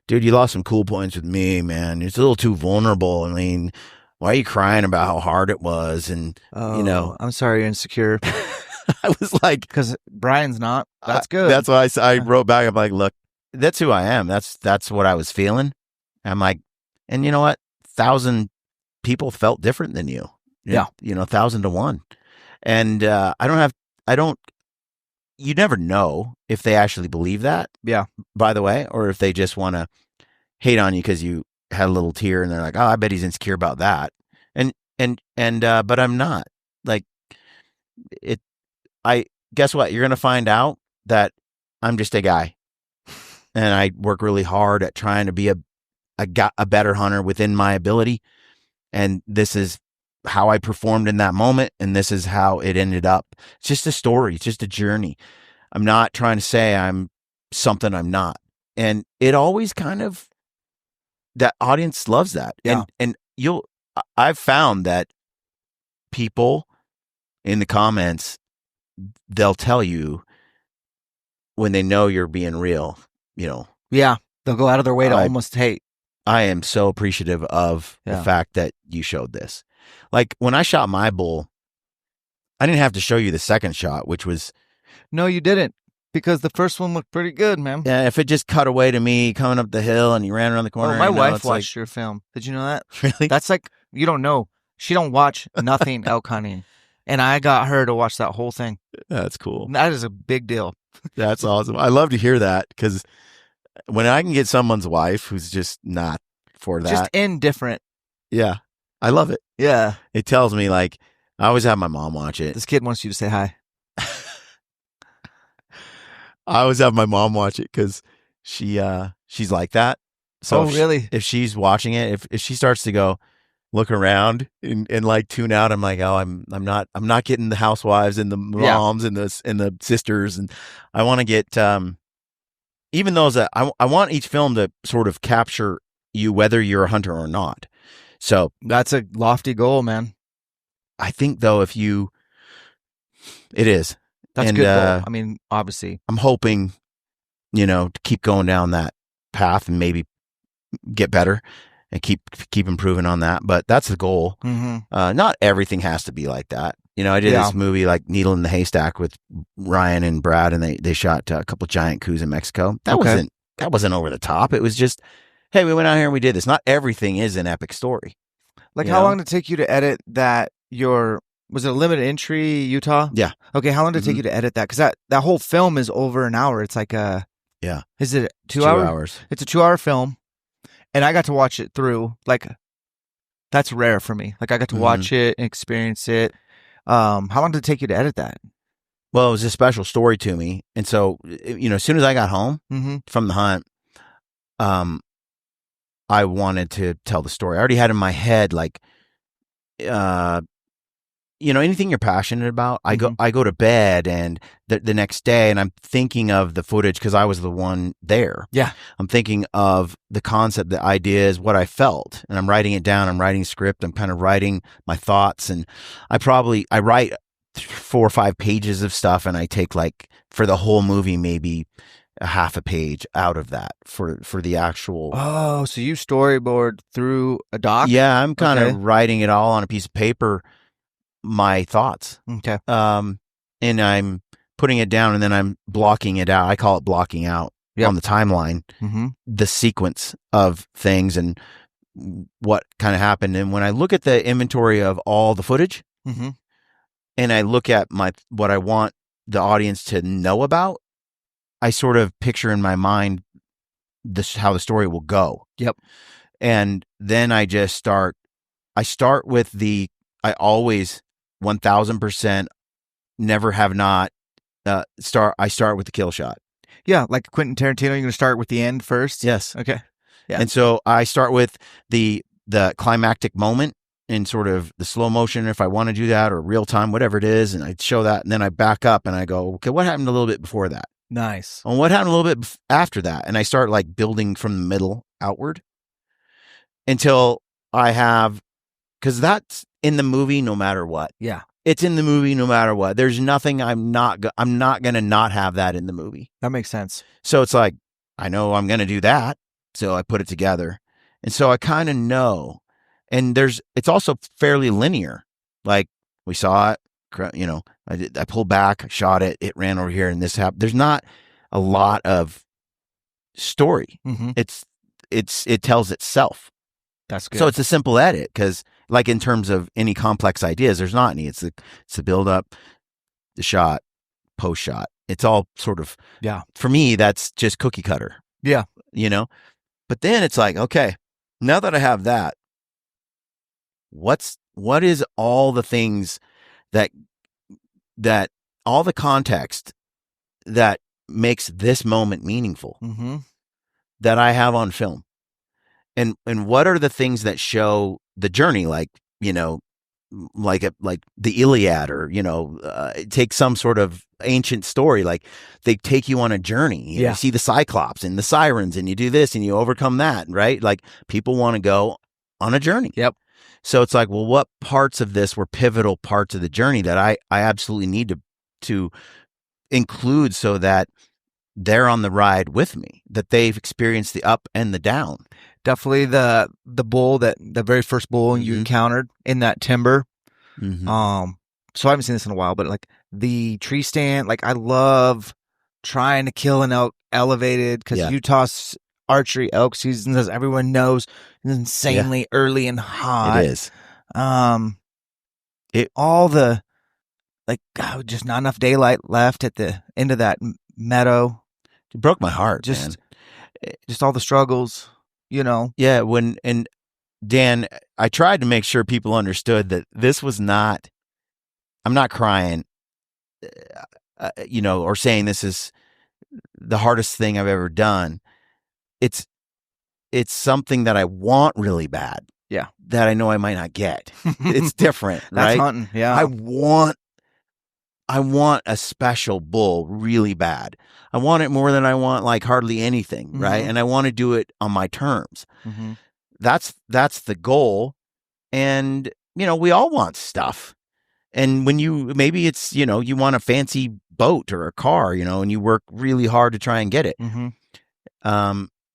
dude, you lost some cool points with me, man. It's a little too vulnerable. I mean, why are you crying about how hard it was? And, I'm sorry you're insecure. I was like, because Brian's not. That's good. That's why I wrote back. I'm like, look, that's who I am. That's what I was feeling. I'm like, and you know what? 1,000 people felt different than you. Yeah. 1,000 to 1. And you never know if they actually believe that. Yeah. By the way, or if they just want to hate on you because you had a little tear and they're like, oh, I bet he's insecure about that. But I'm not. Like, guess what? You're going to find out that I'm just a guy and I work really hard at trying to be a better hunter within my ability. And this is how I performed in that moment. And this is how it ended up. It's just a story. It's just a journey. I'm not trying to say I'm something I'm not. And it always that audience loves that. Yeah. And I've found that people in the comments, they'll tell you when they know you're being real, Yeah. They'll go out of their way to almost hate. I am so appreciative of the fact that you showed this. Like, when I shot my bull, I didn't have to show you the second shot, which was... No, you didn't, because the first one looked pretty good, man. Yeah, if it just cut away to me coming up the hill and you ran around the corner... Oh, my wife watched your film. Did you know that? Really? That's like, you don't know. She don't watch nothing elk hunting. And I got her to watch that whole thing. That's cool. That is a big deal. That's awesome. I love to hear that, because when I can get someone's wife who's just not for that. Just indifferent. Yeah. I love it. Yeah. It tells me, like, I always have my mom watch it. This kid wants you to say hi. I always have my mom watch it because she's like that. So really? If she's watching it, if she starts to go look around and like tune out, I'm like, oh, I'm not getting the housewives and the moms and the sisters, and I want to get even those that I want each film to sort of capture you whether you're a hunter or not. So that's a lofty goal, man. I think though, it is. That's a good goal. I mean, obviously, I'm hoping, to keep going down that path and maybe get better and keep improving on that. But that's the goal. Mm-hmm. Not everything has to be like that. I did this movie like Needle in the Haystack with Ryan and Brad, and they shot a couple giant coups in Mexico. That wasn't over the top. It was just, hey, we went out here and we did this. Not everything is an epic story. Like, how long did it take you to edit that? Was it a limited entry, Utah? Yeah. Okay, how long did it take you to edit that? Because that whole film is over an hour. It's like is it 2 hours? 2 hours. It's a 2-hour film, and I got to watch it through. Like, that's rare for me. Like, I got to watch it and experience it. How long did it take you to edit that? Well, it was a special story to me, and so as soon as I got home from the hunt, I wanted to tell the story. I already had in my head, like, anything you're passionate about. I go to bed and the next day, and I'm thinking of the footage because I was the one there. Yeah, I'm thinking of the concept, the ideas, what I felt, and I'm writing it down. I'm writing script. I'm kind of writing my thoughts, and I write 4 or 5 pages of stuff, and I take, like, for the whole movie, maybe a half a page out of that for the actual. Oh, so you storyboard through a doc? Yeah, I'm kind of writing it all on a piece of paper, my thoughts. Okay. And I'm putting it down, and then I'm blocking it out. I call it blocking out on the timeline, the sequence of things and what kind of happened. And when I look at the inventory of all the footage, and I look at what I want the audience to know about, I sort of picture in my mind how the story will go. Yep. And then I just start. I start with I always 1000% never have not start. I start with the kill shot. Yeah, like Quentin Tarantino, you're going to start with the end first? Yes. Okay. Yeah. And so I start with the climactic moment, in sort of the slow motion if I want to do that, or real time, whatever it is, and I show that, and then I back up and I go, okay, what happened a little bit before that? Nice. And what happened a little bit after that? And I start like building from the middle outward until I have, because that's in the movie no matter what. Yeah. It's in the movie no matter what. There's nothing I'm not going to not have that in the movie. That makes sense. So it's like, I know I'm going to do that. So I put it together. And so I kind of know. And it's also fairly linear. Like we saw it, you know, I pulled back, I shot it, it ran over here, and this happened. There's not a lot of story. Mm-hmm. It tells itself. That's good. So it's a simple edit, because like in terms of any complex ideas, there's not any. It's the build up, the shot, post shot. It's all sort of, for me, that's just cookie cutter. Yeah. You know, but then it's like, okay, now that I have that, what is all the things that all the context that makes this moment meaningful that I have on film? And what are the things that show the journey, like, you know, like the Iliad, or, you know, take some sort of ancient story, like they take you on a journey. You see the Cyclops and the Sirens, and you do this and you overcome that, right? Like people want to go on a journey. Yep. So it's like, well, what parts of this were pivotal parts of the journey that I absolutely need to include, so that they're on the ride with me, that they've experienced the up and the down. Definitely the bull, the very first bull you encountered in that timber. So I haven't seen this in a while, but like the tree stand, like I love trying to kill an elk elevated, because Utah's archery elk season, as everyone knows, is insanely early and hot. It is. All the, like, just not enough daylight left at the end of that meadow. It broke my heart, man. Just all the struggles, you know. Yeah, and Dan, I tried to make sure people understood that this was not, I'm not crying, you know, or saying this is the hardest thing I've ever done. It's something that I want really bad. Yeah. That I know I might not get. It's different, right? That's hunting, yeah. I want a special bull really bad. I want it more than I want like hardly anything, right? And I want to do it on my terms. That's the goal. And, you know, we all want stuff. And when maybe it's, you know, you want a fancy boat or a car, you know, and you work really hard to try and get it.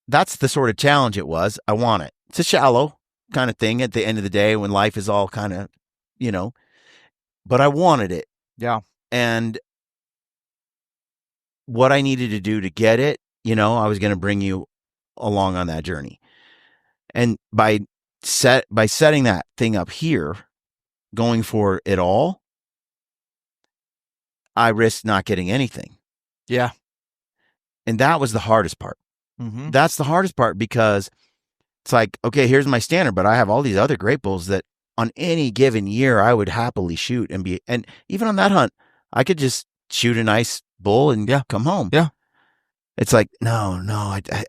That's the sort of challenge it was. I want it. It's a shallow kind of thing at the end of the day, when life is all kind of, you know, but I wanted it. Yeah. And what I needed to do to get it, you know, I was going to bring you along on that journey. And by setting that thing up here, going for it all, I risked not getting anything. Yeah. And that was the hardest part. That's the hardest part, because it's like, okay, here's my standard, but I have all these other great bulls that on any given year I would happily shoot and even on that hunt, I could just shoot a nice bull and come home. Yeah. It's like, no,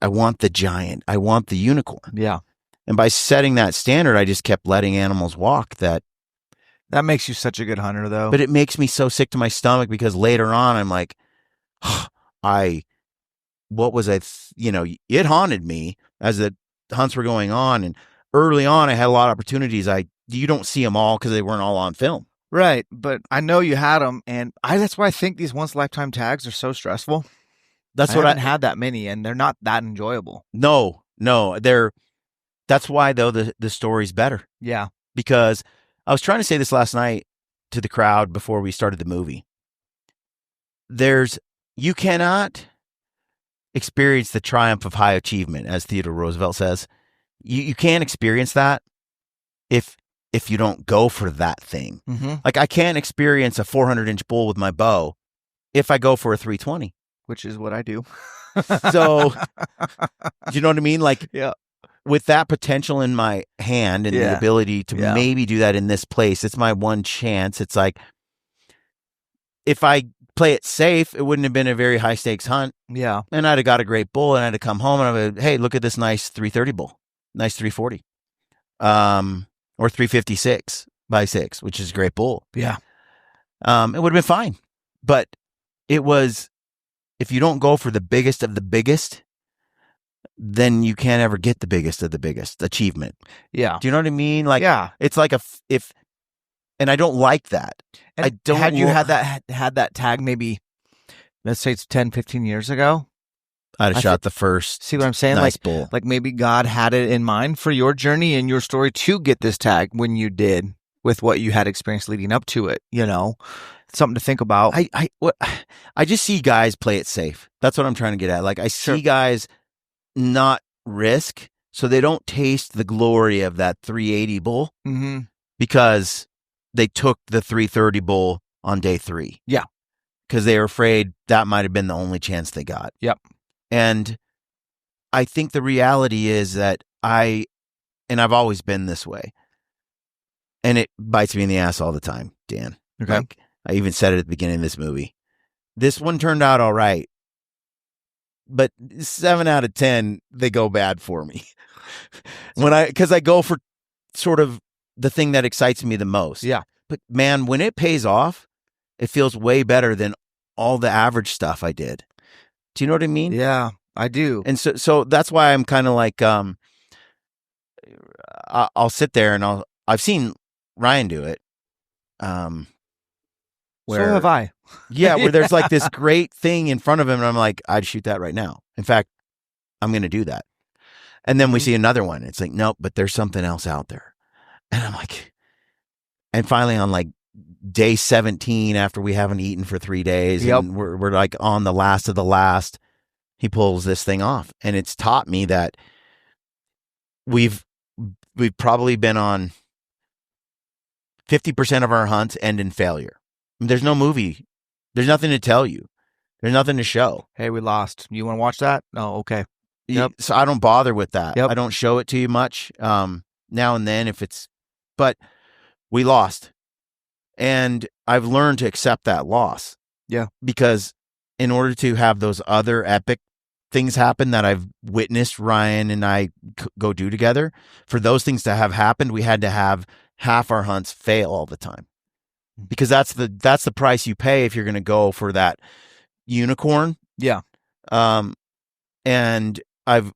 I want the giant. I want the unicorn. Yeah. And by setting that standard, I just kept letting animals walk. That makes you such a good hunter, though. But it makes me so sick to my stomach, because later on I'm like, what was I, you know, it haunted me as the hunts were going on. And early on, I had a lot of opportunities. You don't see them all because they weren't all on film. Right. But I know you had them. And that's why I think these once lifetime tags are so stressful. I haven't had that many, and they're not that enjoyable. No, that's why though the story's better. Yeah. Because I was trying to say this last night to the crowd before we started the movie. You cannot experience the triumph of high achievement, as Theodore Roosevelt says. You can't experience that if you don't go for that thing. Like I can't experience a 400-inch bull with my bow if I go for a 320, which is what I do. So, you know what I mean? Like, with that potential in my hand and the ability to maybe do that in this place, it's my one chance. It's like, if I play it safe, it wouldn't have been a very high stakes hunt. Yeah. And I'd have got a great bull, and I'd have come home and I'd have, hey, look at this nice 330 bull, nice 340. or 356x6, which is a great bull. Yeah. It would have been fine. But it was, if you don't go for the biggest of the biggest, then you can't ever get the biggest of the biggest achievement. Yeah. Do you know what I mean? Like, yeah. It's like and I don't like that. And I don't. Had you had that tag maybe, let's say it's 10, 15 years ago? I'd have shot the first. See what I'm saying? Nice bull. Like maybe God had it in mind for your journey and your story to get this tag when you did, with what you had experienced leading up to it. You know, something to think about. I just see guys play it safe. That's what I'm trying to get at. Like I see guys not risk, so they don't taste the glory of that 380 bull because they took the 330 bull on day 3. Yeah. Because they were afraid that might have been the only chance they got. Yep. And I think the reality is that I've always been this way. And it bites me in the ass all the time, Dan. Okay. Like, I even said it at the beginning of this movie. This one turned out all right. But 7 out of 10, they go bad for me. Because I go for sort of the thing that excites me the most. Yeah. But man, when it pays off, it feels way better than all the average stuff I did. Do you know what I mean? Yeah, I do. And so that's why I'm kind of like, I'll sit there and I've seen Ryan do it. So have I. Yeah, where there's like this great thing in front of him, and I'm like, I'd shoot that right now. In fact, I'm going to do that. And then we see another one. It's like, nope, but there's something else out there. And I'm like, and finally on like day 17, after we haven't eaten for 3 days, and we're like on the last of the last, he pulls this thing off. And it's taught me that we've probably been on 50% of our hunts end in failure. There's no movie. There's nothing to tell you. There's nothing to show. Hey, we lost. You want to watch that? Oh, okay. Yep. So I don't bother with that. Yep. I don't show it to you much. Now and then but we lost. And I've learned to accept that loss. Yeah. Because in order to have those other epic things happen that I've witnessed Ryan and I go do together, for those things to have happened, we had to have half our hunts fail all the time. Because that's the price you pay if you're going to go for that unicorn. Yeah. And I'm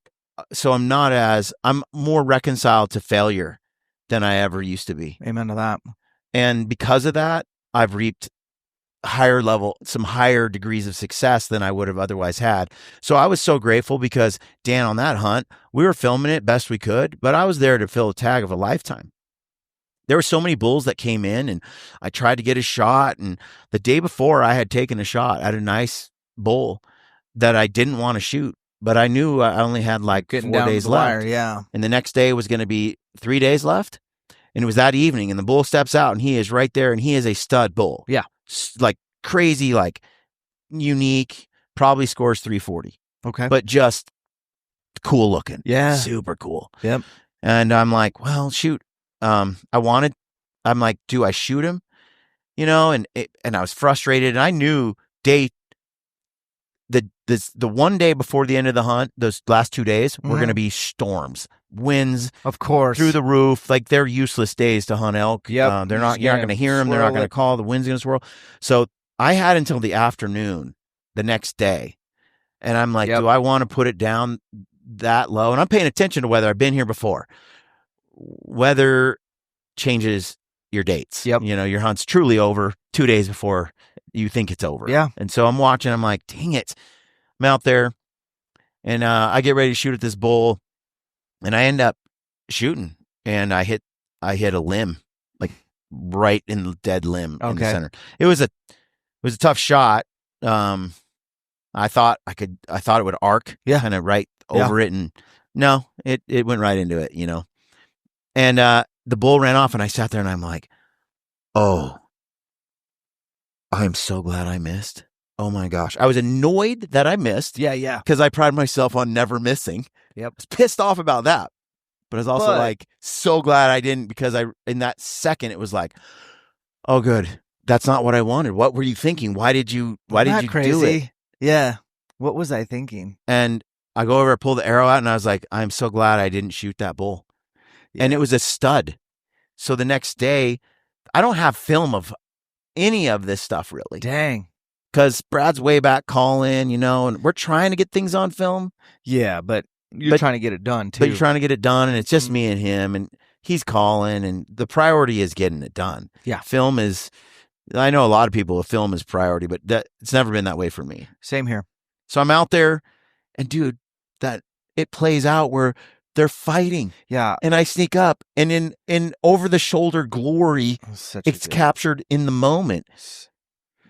more reconciled to failure than I ever used to be. Amen to that. And because of that, I've reaped some higher degrees of success than I would have otherwise had. So I was so grateful because, Dan, on that hunt, we were filming it best we could, but I was there to fill a tag of a lifetime. There were so many bulls that came in, and I tried to get a shot. And the day before, I had taken a shot at a nice bull that I didn't want to shoot, but I knew I only had like 4 days left. Wire, yeah. And the next day was going to be 3 days left. And it was that evening, and the bull steps out, and he is right there, and he is a stud bull. Yeah. Like crazy, like unique, probably scores 340. Okay. But just cool looking. Yeah. Super cool. Yep. And I'm like, well, shoot. I'm like, do I shoot him? You know, and I was frustrated, and I knew the 1 day before the end of the hunt, those last 2 days were going to be storms, winds, of course, through the roof. Like, they're useless days to hunt elk. Yep. You're not going to hear them. They're not going to call. The wind's going to swirl. So I had until the afternoon the next day, and I'm like, do I want to put it down that low? And I'm paying attention to weather. I've been here before. Weather changes your dates. Yep. You know, your hunt's truly over 2 days before you think it's over. Yeah. And so I'm watching. I'm like, dang it. I'm out there, and I get ready to shoot at this bull, and I end up shooting, and I hit a limb, like right in the dead limb in the center. It was a tough shot. I thought it would arc, kind of right over it, and no, it went right into it, you know. And the bull ran off, and I sat there, and I'm like, oh, I'm so glad I missed. Oh my gosh. I was annoyed that I missed. Yeah. Because I pride myself on never missing. Yep. I was pissed off about that. But I was also like, so glad I didn't, because in that second, it was like, oh, good. That's not what I wanted. What were you thinking? Why did you do it? Yeah. What was I thinking? And I go over, pull the arrow out, and I was like, I'm so glad I didn't shoot that bull. Yeah. And it was a stud. So the next day, I don't have film of any of this stuff really. Dang. Because Brad's way back calling, and we're trying to get things on film. Yeah, but you're trying to get it done too. But you're trying to get it done, and it's just me and him, and he's calling, and the priority is getting it done. Yeah. Film is, I know a lot of people, film is priority, but it's never been that way for me. Same here. So I'm out there, and dude, it plays out where they're fighting. Yeah. And I sneak up, and in over the shoulder glory, it's captured in the moment.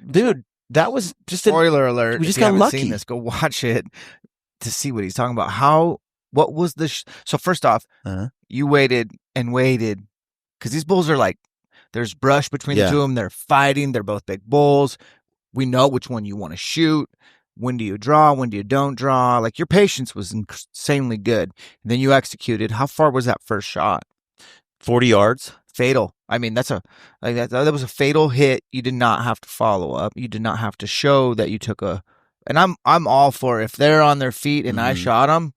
Dude, that was just spoiler alert. We just got lucky. Seen this, go watch it to see what he's talking about. What was the so first off, you waited and waited because these bulls are like, there's brush between the two of them. They're fighting. They're both big bulls. We know which one you want to shoot. When do you draw? When do you don't draw? Like, your patience was insanely good. And then you executed. How far was that first shot? 40 yards. Fatal. I mean, that was a fatal hit. You did not have to follow up. You did not have to show that you took a. And I'm all for if they're on their feet and I shot them,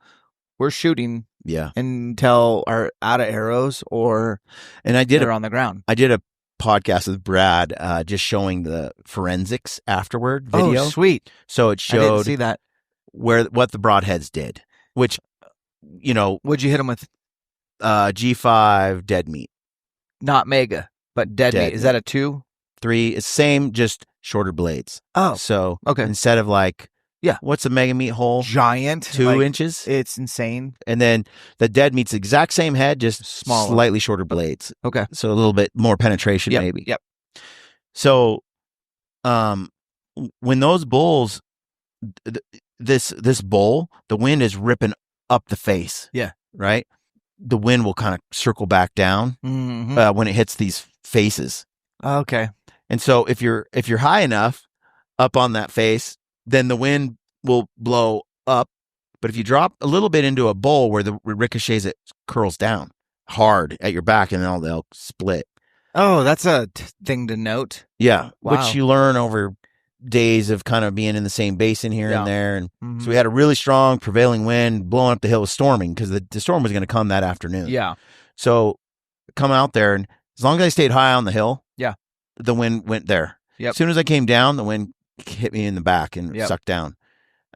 we're shooting. Yeah. Until are out of arrows they're on the ground. I did a podcast with Brad, just showing the forensics afterward video. Oh, sweet. So it showed I didn't see that. what the Broadheads did, which, what'd you hit them with? G5 dead meat. Not mega, but dead meat. Is that a 2? 3? It's same, just shorter blades. Oh, so okay. Instead of what's a mega meat hole? Giant. 2 inches. It's insane. And then the dead meat's the exact same head, just smaller, slightly shorter blades. Okay. So a little bit more penetration, maybe. Yep. So, when those bulls, this bull, the wind is ripping up the face. Yeah. Right. The wind will kind of circle back down when it hits these faces. Okay. And so if you're high enough up on that face, then the wind will blow up. But if you drop a little bit into a bowl where the ricochets, it curls down hard at your back, and then they'll split. Oh, that's a thing to note. Yeah. Wow. Which you learn over days of kind of being in the same basin here and there. And so we had a really strong prevailing wind blowing up the hill, storming, because the storm was going to come that afternoon. Yeah. So come out there, and as long as I stayed high on the hill, the wind went there. Yep. As soon as I came down, the wind hit me in the back and sucked down.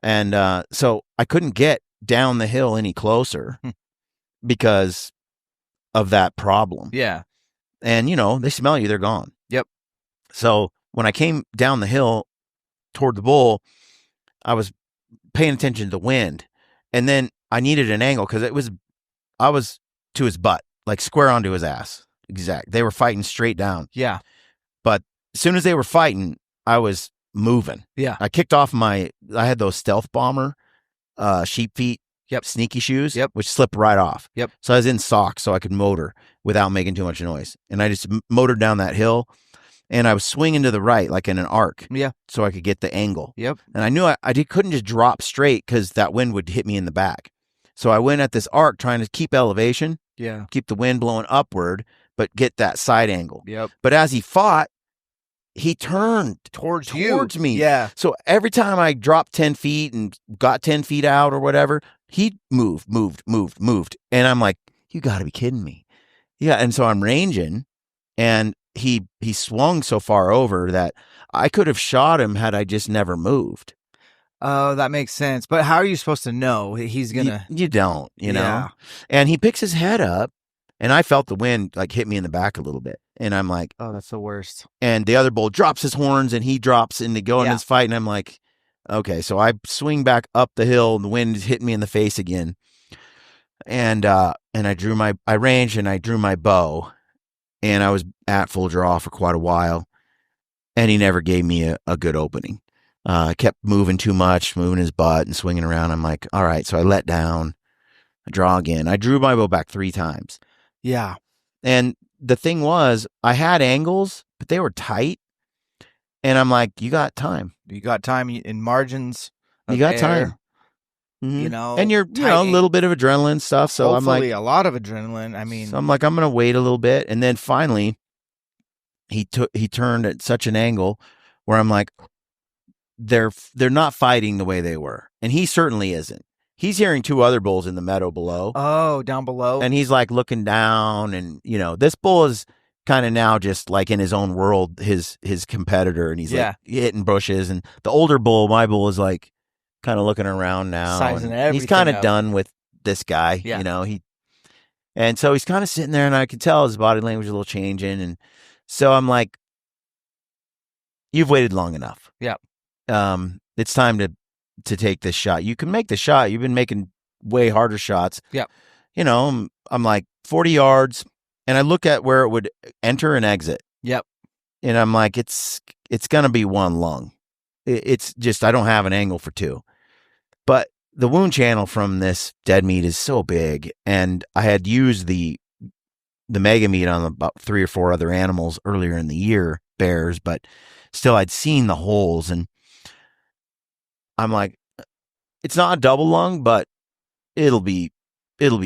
And so I couldn't get down the hill any closer because of that problem. Yeah. And, they smell you, they're gone. Yep. So when I came down the hill toward the bull, I was paying attention to the wind. And then I needed an angle because I was to his butt, like square onto his ass. Exact. They were fighting straight down. Yeah. But as soon as they were fighting, I was moving. Yeah. I kicked off I had those stealth bomber sheep feet, sneaky shoes, which slipped right off. Yep. So I was in socks so I could motor without making too much noise. And I just motored down that hill, and I was swinging to the right, like in an arc. Yeah. So I could get the angle. Yep. And I knew I couldn't just drop straight because that wind would hit me in the back. So I went at this arc trying to keep elevation. Yeah. Keep the wind blowing upward, but get that side angle. Yep. But as he fought, he turned towards me. Yeah. So every time I dropped 10 feet and got 10 feet out or whatever, he moved. And I'm like, you got to be kidding me. Yeah. And so I'm ranging, and he swung so far over that I could have shot him had I just never moved. Oh, that makes sense. But how are you supposed to know he's going to... You don't, know? And he picks his head up, and I felt the wind like hit me in the back a little bit. And I'm like... Oh, that's the worst. And the other bull drops his horns, and he drops in to go in this fight. And I'm like, okay. So I swing back up the hill, and the wind is hitting me in the face again. And I ranged, and I drew my bow. And I was at full draw for quite a while. And he never gave me a good opening. Kept moving too much, moving his butt and swinging around. I'm like, all right. So I let down, I draw again. I drew my bow back 3 times. Yeah. And the thing was, I had angles, but they were tight. And I'm like, you got time. You got time in margins. You got time. Mm-hmm. And you're, a little bit of adrenaline stuff. So hopefully I'm like, a lot of adrenaline. I mean, so I'm like, I'm going to wait a little bit. And then finally he turned at such an angle where I'm like, they're not fighting the way they were. And he certainly isn't. he's hearing 2 other bulls in the meadow below. Oh, down below. And he's like looking down, and this bull is kind of now just like in his own world, his competitor, and he's like hitting bushes. And the older bull, my bull, is like kind of looking around now. Sizing everything he's kind of up. done with this guy, and so he's kind of sitting there, and I could tell his body language a little changing. And so I'm like, you've waited long enough. Yeah. It's time to take this shot. You can make the shot. You've been making way harder shots. Yeah. I'm like 40 yards, and I look at where it would enter and exit. Yep. And I'm like, it's going to be 1 lung. It's just, I don't have an angle for 2. But the wound channel from this dead meat is so big, and I had used the mega meat on about 3 or 4 other animals earlier in the year, bears, but still I'd seen the holes, and I'm like, it's not a double lung, but it'll be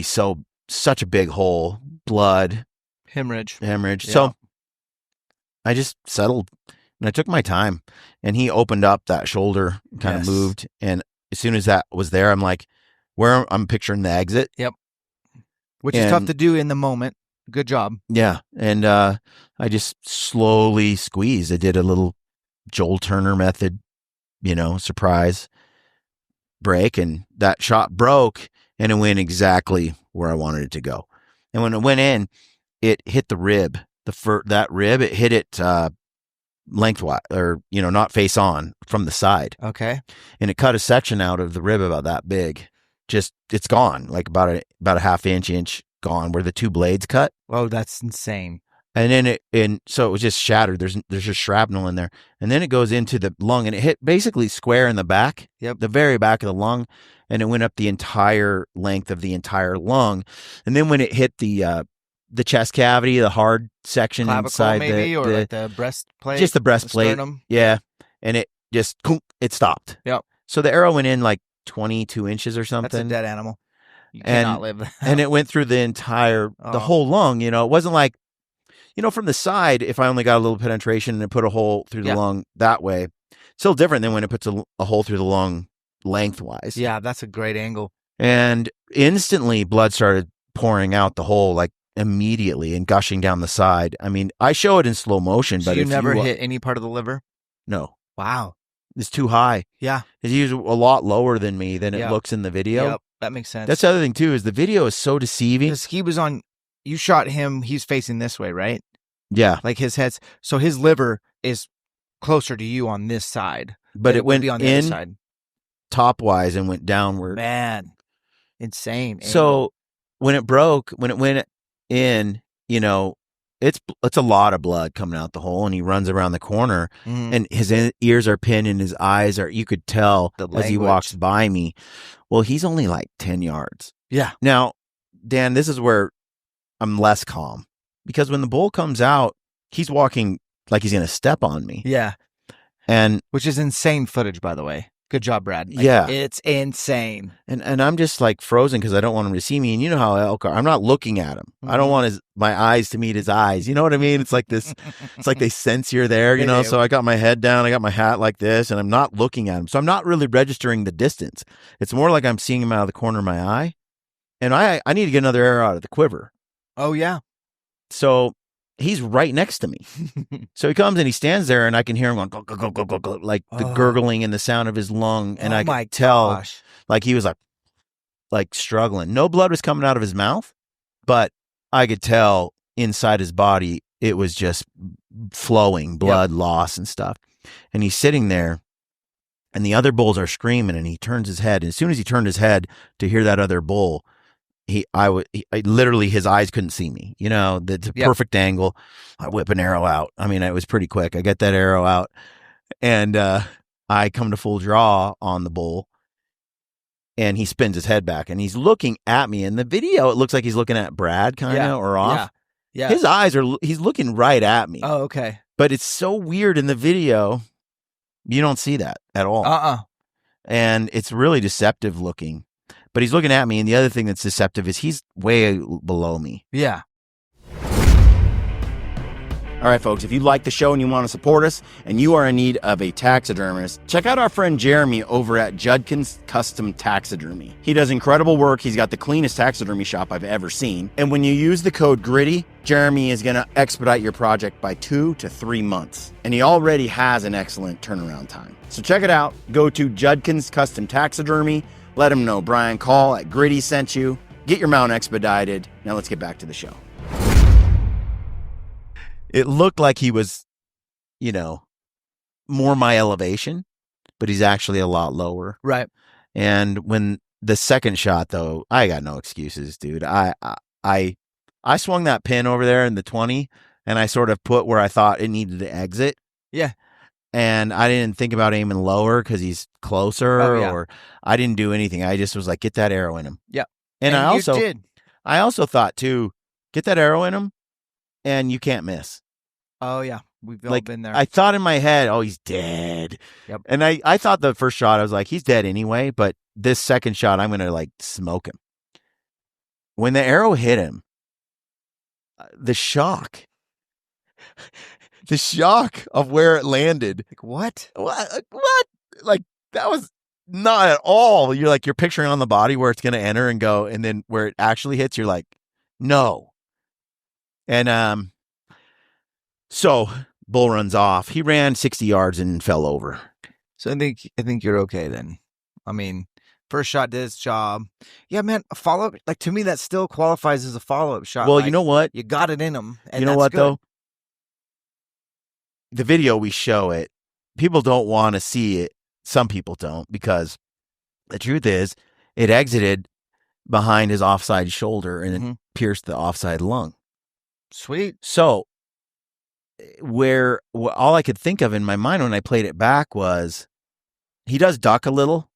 such a big hole, blood, hemorrhage. Yeah. So I just settled, and I took my time, and he opened up that shoulder, kind of moved, and as soon as that was there, I'm like, I'm picturing the exit. Yep. Which is tough to do in the moment. Good job. Yeah. And I just slowly squeezed. I did a little Joel Turner method, surprise break, and that shot broke, and it went exactly where I wanted it to go. And when it went in, it hit the rib. That rib, it hit it lengthwise, or not face on, from the side. Okay. And it cut a section out of the rib about that big. Just, it's gone, like about a half inch gone, where the 2 blades cut. Oh, that's insane. And then so it was just shattered. There's just shrapnel in there. And then it goes into the lung, and it hit basically square in the back. Yep. The very back of the lung, and it went up the entire length of the entire lung. And then when it hit the chest cavity, the hard section Clavicle, inside maybe, or like the breastplate, just the breastplate, sternum. yeah, and it just it stopped. Yep. So the arrow went in like 22 inches or something. That's a dead animal. You cannot live that. And it went through the whole lung. It wasn't like, from the side, if I only got a little penetration and it put a hole through the lung that way, still different than when it puts a hole through the lung lengthwise. Yeah, that's a great angle. And instantly blood started pouring out the hole, like immediately, and gushing down the side. I mean, I show it in slow motion, So but you never hit any part of the liver? No. Wow. It's too high. Yeah. He's a lot lower than me than it looks in the video. Yep, that makes sense. That's the other thing too, is the video is so deceiving. Because he was you shot him, he's facing this way, right? Yeah. Like his head's, so his liver is closer to you on this side. But it went on the other side. Top-wise and went downward. Man, insane. So when it broke, when it went in, it's a lot of blood coming out the hole, and he runs around the corner, and his ears are pinned, and his eyes are, you could tell as he walks by me. Well, he's only like 10 yards. Yeah. Now, Dan, this is where I'm less calm, because when the bull comes out, he's walking like he's going to step on me. Yeah. And which is insane footage, by the way. Good job, Brad. Yeah. It's insane. And I'm just like frozen because I don't want him to see me. And you know how elk are. I'm not looking at him. I don't want my eyes to meet his eyes. You know what I mean? It's like this, it's like they sense you're there, you know? So I got my head down, I got my hat like this, and I'm not looking at him. So I'm not really registering the distance. It's more like I'm seeing him out of the corner of my eye. And I need to get another arrow out of the quiver. Oh, yeah. So he's right next to me. So he comes and he stands there, and I can hear him going, go, go, go, go, go, go, like the gurgling and the sound of his lung. And I could tell like he was like struggling. No blood was coming out of his mouth, but I could tell inside his body, it was just flowing, blood loss and stuff. And he's sitting there, and the other bulls are screaming, and he turns his head. And as soon as he turned his head to hear that other bull, I literally, his eyes couldn't see me, you know, the perfect angle. I whip an arrow out. I mean, it was pretty quick. I get that arrow out, and I come to full draw on the bull, and he spins his head back, and he's looking at me. In the video, it looks like he's looking at Brad kind of or off. Yeah. His eyes he's looking right at me. Oh, okay. But it's so weird in the video. You don't see that at all. And it's really deceptive looking. But he's looking at me, and the other thing that's deceptive is he's way below me. Yeah. All right, folks, if you like the show and you want to support us and you are in need of a taxidermist, check out our friend Jeremy over at Judkins Custom Taxidermy. He does incredible work. He's got the cleanest taxidermy shop I've ever seen. And when you use the code GRITTY, Jeremy is going to expedite your project by 2 to 3 months. And he already has an excellent turnaround time. So check it out. Go to Judkins Custom Taxidermy. Let him know Brian Call at Gritty sent you. Get your mount expedited. Now let's get back to the show. It looked like he was, more my elevation, but he's actually a lot lower. Right. And when the second shot, though, I got no excuses, dude. I swung that pin over there in the 20, and I sort of put where I thought it needed to exit. Yeah. And I didn't think about aiming lower because he's closer, or I didn't do anything. I just was like, get that arrow in him. Yeah. And I also thought, too, get that arrow in him, and you can't miss. Oh, yeah. We've all been there. I thought in my head, oh, he's dead. Yep. And I thought the first shot, I was like, he's dead anyway. But this second shot, I'm going to smoke him. When the arrow hit him, the shock of where it landed. Like, what? What? Like, that was not at all. You're picturing on the body where it's going to enter and go. And then where it actually hits, you're like, no. And, so bull runs off. He ran 60 yards and fell over. So I think you're okay then. I mean, first shot did its job. Yeah, man, a follow-up, to me, that still qualifies as a follow-up shot. Well, you know what? You got it in him. And you know what, though? The video, we show it. People don't want to see it. Some people don't, because the truth is, it exited behind his offside shoulder and it pierced the offside lung. Sweet. So, all I could think of in my mind when I played it back was he does duck a little,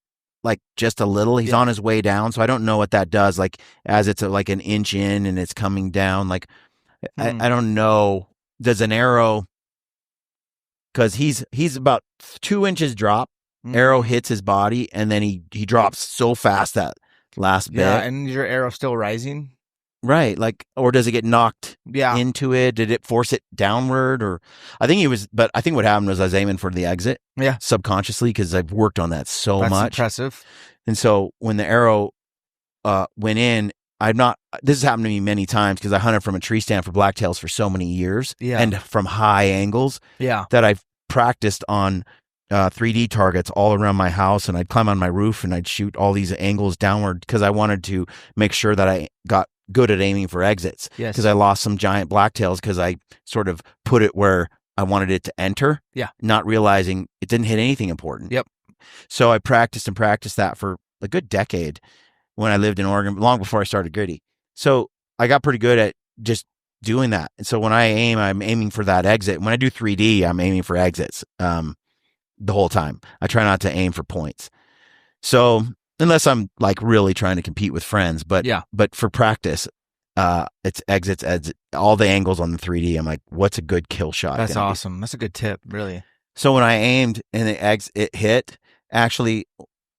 just a little. He's on his way down. So I don't know what that does. As it's an inch in and it's coming down, I don't know. Does an arrow, because he's about 2 inches drop, arrow hits his body and then he drops so fast that last bit. Yeah. And your arrow still rising. Right, or does it get knocked into it? Did it force it downward? Or I think what happened was I was aiming for the exit, subconsciously, because I've worked on that That's much. Impressive. And so when the arrow went in, this has happened to me many times because I hunted from a tree stand for blacktails for so many years, and from high angles, that I've practiced on 3D targets all around my house, and I'd climb on my roof and I'd shoot all these angles downward because I wanted to make sure that I got good at aiming for exits. Yes. Because I lost some giant blacktails because I sort of put it where I wanted it to enter. Yeah. Not realizing it didn't hit anything important. Yep. So I practiced that for a good decade when I lived in Oregon, long before I started Gritty. So I got pretty good at just doing that. And so when I aim, I'm aiming for that exit. When I do 3D, I'm aiming for exits the whole time. I try not to aim for points. So unless I'm really trying to compete with friends, but for practice, it's exits, all the angles on the 3D. I'm like, what's a good kill shot? That's awesome. That's a good tip, really. So when I aimed and it hit, actually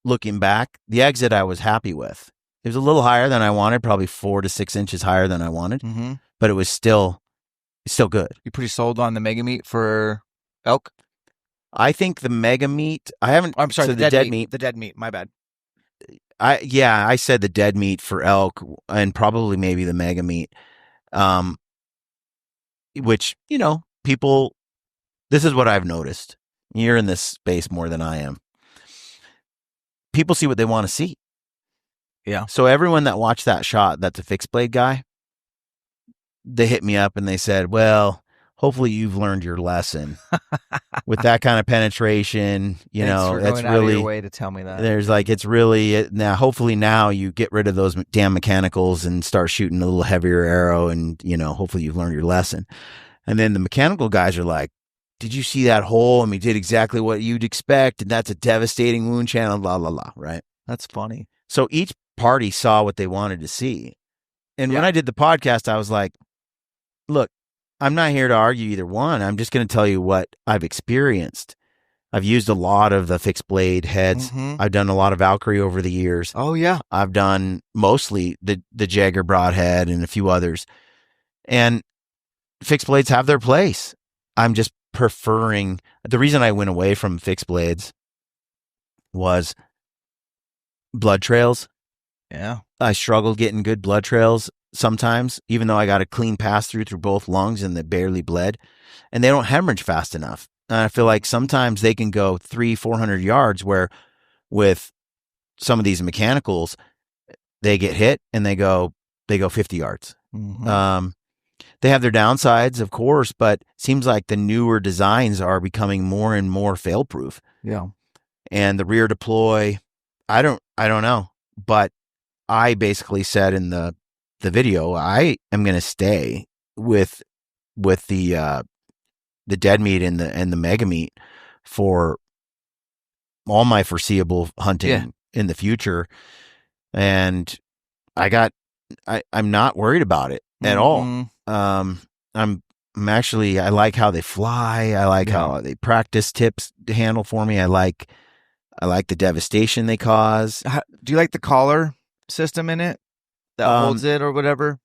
looking back, the exit I was happy with. It was a little higher than I wanted, probably 4 to 6 inches higher than I wanted, but it was still good. You pretty sold on the mega meat for elk? I think the mega meat. I'm sorry, the dead meat. The dead meat. My bad. I said the dead meat for elk and probably maybe the mega meat, which, people, this is what I've noticed. You're in this space more than I am. People see what they want to see. Yeah. So everyone that watched that shot, that's a fixed blade guy, they hit me up and they said, well, hopefully you've learned your lesson with that kind of penetration. That's really out of your way to tell me that. It's really now. Hopefully now you get rid of those damn mechanicals and start shooting a little heavier arrow, and hopefully you've learned your lesson. And then the mechanical guys are like, "Did you see that hole? And we did exactly what you'd expect, and that's a devastating wound channel." La la la. Right? That's funny. So each party saw what they wanted to see, and when I did the podcast, I was like, "Look, I'm not here to argue either one. I'm just going to tell you what I've experienced. I've used a lot of the fixed blade heads. I've done a lot of Valkyrie over the years. Oh, yeah. I've done mostly the Jagger Broadhead and a few others. And fixed blades have their place. I'm just preferring, the reason I went away from fixed blades was blood trails. Yeah. I struggle getting good blood trails sometimes, even though I got a clean pass through both lungs and they barely bled, and they don't hemorrhage fast enough. And I feel like sometimes they can go 300-400 yards, where with some of these mechanicals, they get hit and they go 50 yards. Mm-hmm. They have their downsides, of course, but seems like the newer designs are becoming more and more fail proof. Yeah. And the rear deploy, I don't know, but I basically said in the video, I am going to stay with the dead meat and the mega meat for all my foreseeable hunting in the future. And I'm not worried about it at all. I'm actually, I like how they fly. I like how they practice tips to handle for me. I like the devastation they cause. Do you like the collar system in it that holds it or whatever?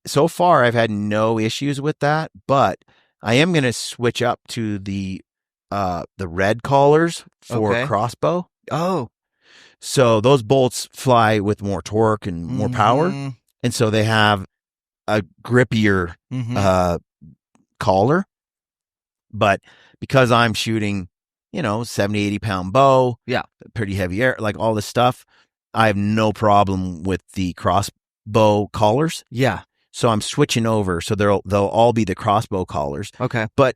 So far I've had no issues with that, but I am going to switch up to the red collars for crossbow. Oh. So those bolts fly with more torque and more power. And so they have a grippier collar. But because I'm shooting, 70, 80 pound bow, pretty heavy air, like all this stuff, I have no problem with the crossbow collars. Yeah. So I'm switching over. So they'll all be the crossbow collars. Okay. But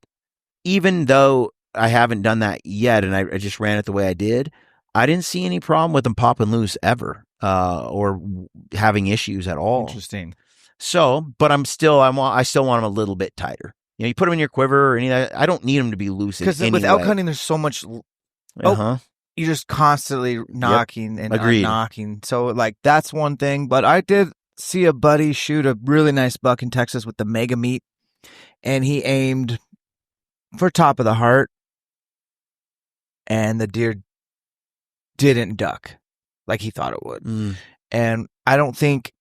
even though I haven't done that yet, and I just ran it the way I did, I didn't see any problem with them popping loose ever, or having issues at all. Interesting. So, but I still want them a little bit tighter. You put them in your quiver or any of that. I don't need them to be loose. Because with elk hunting, there's so much. You're just constantly knocking and knocking. So like that's one thing. But I did see a buddy shoot a really nice buck in Texas with the mega meat, and he aimed for top of the heart, and the deer didn't duck like he thought it would. And I don't think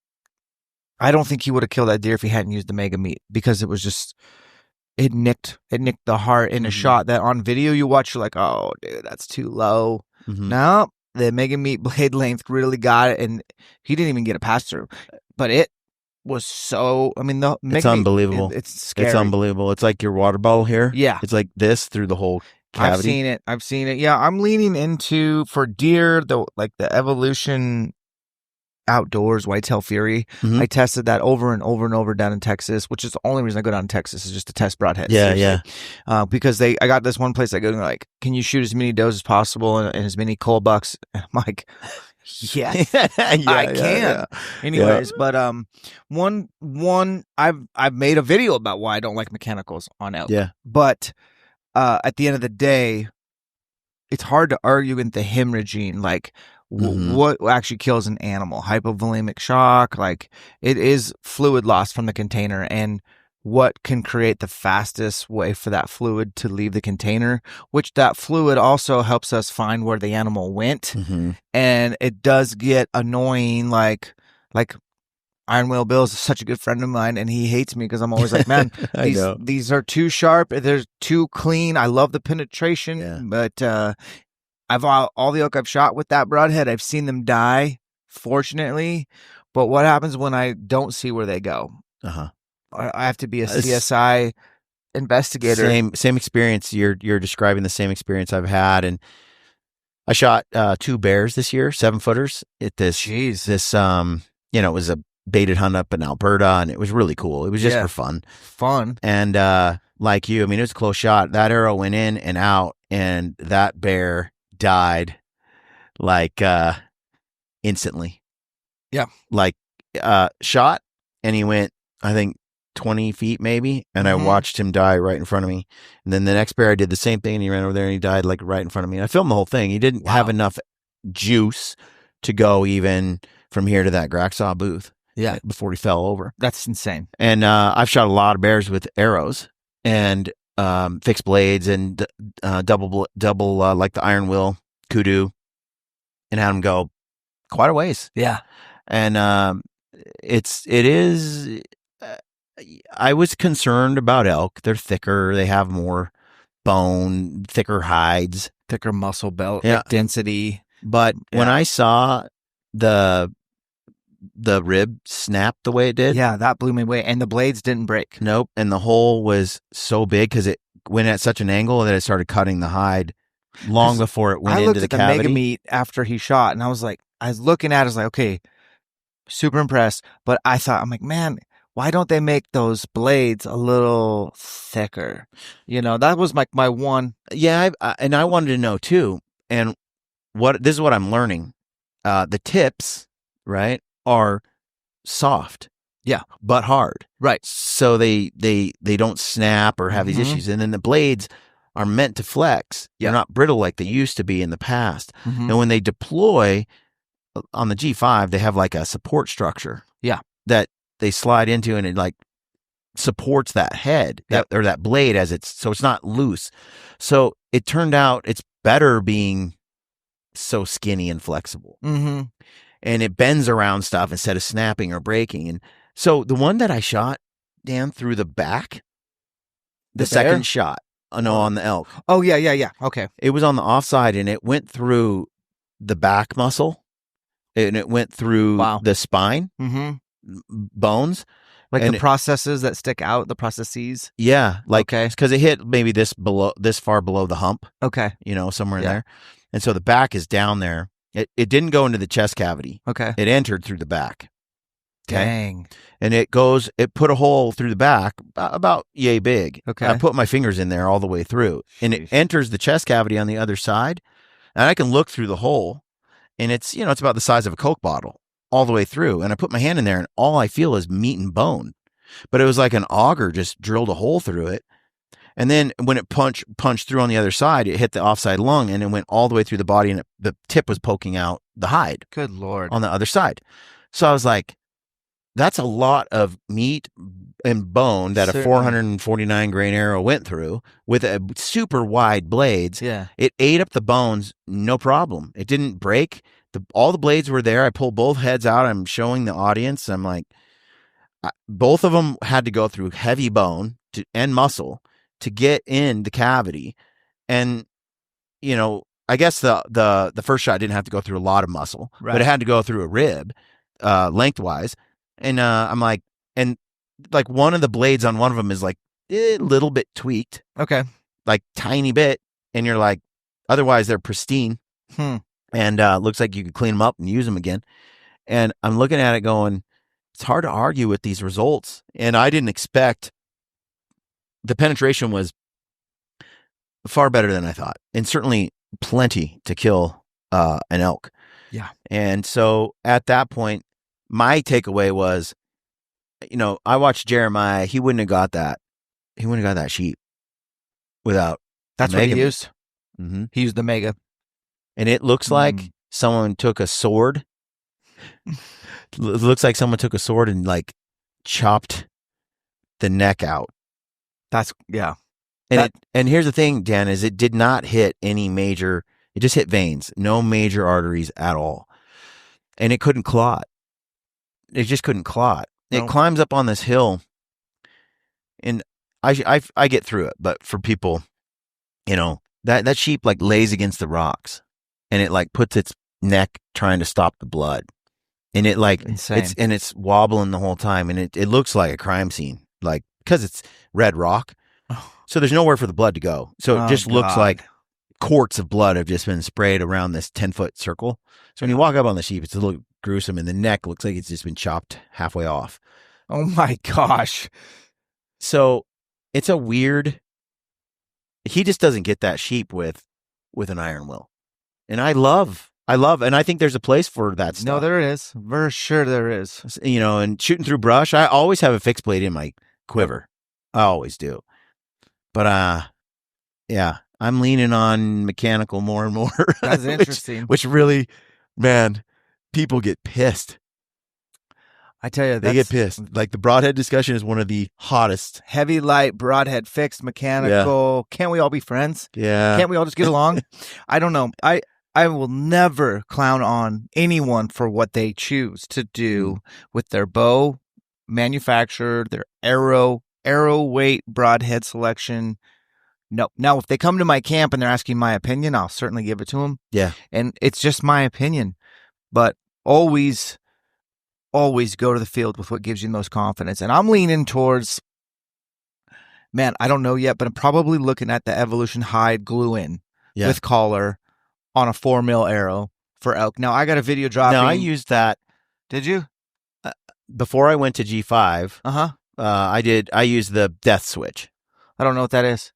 he would have killed that deer if he hadn't used the mega meat, because it was just it nicked the heart in a shot that on video you watch, you're like, oh dude, that's too low. No, the mega meat blade length really got it, and he didn't even get a pass through. But it was so, I mean, it's unbelievable. It's scary. It's unbelievable. It's like your water bottle here. Yeah. It's like this through the whole cavity. I've seen it. Yeah, I'm leaning into, for deer, the Evolution Outdoors Whitetail Fury. I tested that over and over and over down in Texas, which is the only reason I go down to Texas, is just to test broadhead. Yeah. Because I got this one place I go to, like, can you shoot as many does as possible and as many cull bucks? And I'm like, yes, I can. Yeah. Anyways, but one I've made a video about why I don't like mechanicals on elk. Yeah. But at the end of the day, it's hard to argue with the hemorrhaging, like what actually kills an animal. Hypovolemic shock, like it is fluid loss from the container, and what can create the fastest way for that fluid to leave the container, which that fluid also helps us find where the animal went. And it does get annoying, like Iron Whale Bill is such a good friend of mine, and he hates me because I'm always like, man, these are too sharp, they're too clean. I love the penetration, but I've all the elk I've shot with that broadhead, I've seen them die, fortunately. But what happens when I don't see where they go? I have to be a CSI investigator. Same experience. You're describing the same experience I've had, and I shot 2 bears this year, 7-footers at this. Jeez. This it was a baited hunt up in Alberta, and it was really cool. It was just for fun. And like you, I mean, it was a close shot. That arrow went in and out, and that bear died like instantly. Yeah. Like shot, and he went, I think, 20 feet maybe, and I watched him die right in front of me. And then the next bear, I did the same thing, and he ran over there and he died like right in front of me. And I filmed the whole thing. He didn't have enough juice to go even from here to that Graxaw booth before he fell over. That's insane. And I've shot a lot of bears with arrows and fixed blades and double like the Iron Will kudu, and had them go quite a ways. Yeah. And it is I was concerned about elk. They're thicker. They have more bone, thicker hides, thicker muscle belt, Yeah. like density. But when I saw the rib snap the way it did, Yeah, that blew me away. And the blades didn't break. nope. And the hole was so big because it went at such an angle that it started cutting the hide long before it went I into looked the at the cavity. mega meat after he shot, and I was looking at it, I was like, okay, super impressed. But I thought, I'm like, man, why don't they make those blades a little thicker? That was my one. Yeah, and I wanted to know too. And this is what I'm learning. The tips, right, are soft. Yeah. But hard. Right. So they don't snap or have these issues. And then the blades are meant to flex. Yeah. They're not brittle like they used to be in the past. Mhm. And when they deploy on the G5, they have like a support structure. Yeah. That they slide into, and it like supports that head or that blade so it's not loose. So it turned out it's better being so skinny and flexible. Mm-hmm. And it bends around stuff instead of snapping or breaking. And so the one that I shot, Dan, through the back, the second shot, on the elk. Oh, yeah. Okay. It was on the offside, and it went through the back muscle, and it went through the spine, bones. Like and the processes that stick out, the processes. Yeah. Like, okay. Because it hit maybe this far below the hump. Okay. Somewhere in there. And so the back is down there. It didn't go into the chest cavity. Okay. It entered through the back. Okay? Dang. And it put a hole through the back about yay big. Okay. And I put my fingers in there all the way through. And it enters the chest cavity on the other side. And I can look through the hole. And it's, it's about the size of a Coke bottle all the way through. And I put my hand in there, and all I feel is meat and bone. But it was like an auger just drilled a hole through it. And then when it punched through on the other side, it hit the offside lung, and it went all the way through the body, and the tip was poking out the hide. Good Lord. On the other side. So I was like, that's a lot of meat and bone that a 449 grain arrow went through with a super wide blades. Yeah. It ate up the bones, no problem. It didn't break. All the blades were there. I pulled both heads out. I'm showing the audience. I'm like, both of them had to go through heavy bone and muscle to get in the cavity. And, I guess the first shot didn't have to go through a lot of muscle, but it had to go through a rib lengthwise. And I'm like, and like one of the blades on one of them is like a little bit tweaked. Okay. Like tiny bit. And you're like, otherwise they're pristine. And looks like you could clean them up and use them again. And I'm looking at it going, it's hard to argue with these results. And I didn't expect, the penetration was far better than I thought. And certainly plenty to kill an elk. Yeah. And so at that point, my takeaway was, I watched Jeremiah. He wouldn't have got that. He wouldn't have got that sheep without. That's what he used. Mm-hmm. He used the mega. And it looks like someone took a sword. It looks like someone took a sword and like chopped the neck out. And here's the thing, Dan, is it did not hit any major. It just hit veins, no major arteries at all, and it couldn't clot. It just couldn't clot. It climbs up on this hill, and I get through it. But for people, that sheep like lays against the rocks, and it like puts its neck trying to stop the blood, and it like insane. It's wobbling the whole time, and it looks like a crime scene, like because it's red rock, so there's nowhere for the blood to go. So it just looks like quarts of blood have just been sprayed around this 10-foot circle. So when you walk up on the sheep, it's a little gruesome, and the neck looks like it's just been chopped halfway off. Oh my gosh. So it's a weird, he just doesn't get that sheep with an iron will. And I love, and I think there's a place for that stuff. No, there is. For sure there is. And shooting through brush, I always have a fixed blade in my quiver. I always do. But, yeah, I'm leaning on mechanical more and more. That's interesting. Which really, man, people get pissed. I tell you, they get pissed. Like the broadhead discussion is one of the hottest. Heavy, light, broadhead, fixed, mechanical. Yeah. Can't we all be friends? Yeah. Can't we all just get along? I don't know. I will never clown on anyone for what they choose to do with their bow, manufacturer, their arrow weight, broadhead selection. No. Now, if they come to my camp and they're asking my opinion, I'll certainly give it to them. Yeah. And it's just my opinion. But always go to the field with what gives you the most confidence. And I'm leaning towards, man, I don't know yet, but I'm probably looking at the Evolution Hide glue-in with collar on a 4mm arrow for elk. Now, I got a video dropping. No, I used that. Did you? Before I went to G5, I used the death switch. I don't know what that is.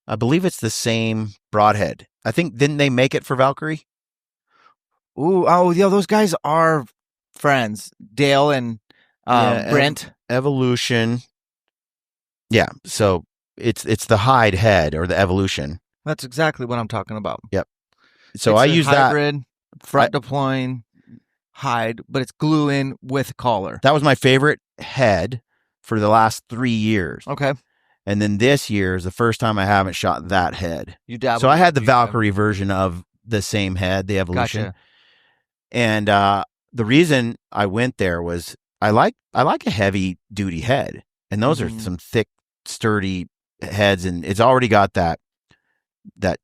I believe it's the same broadhead. I think, didn't they make it for Valkyrie? Those guys are friends. Dale and Brent. Evolution. Yeah, so it's the Hide head or the Evolution. That's exactly what I'm talking about. Yep. So it's I use hybrid, front deploying Hide, but it's glue in with collar. That was my favorite head for the last 3 years. Okay. And then this year is the first time I haven't shot that head. You dabbled. So I had the Valkyrie version of the same head, the Evolution. Gotcha. And the reason I went there was I like a heavy duty head, and those are some thick, sturdy heads, and it's already got that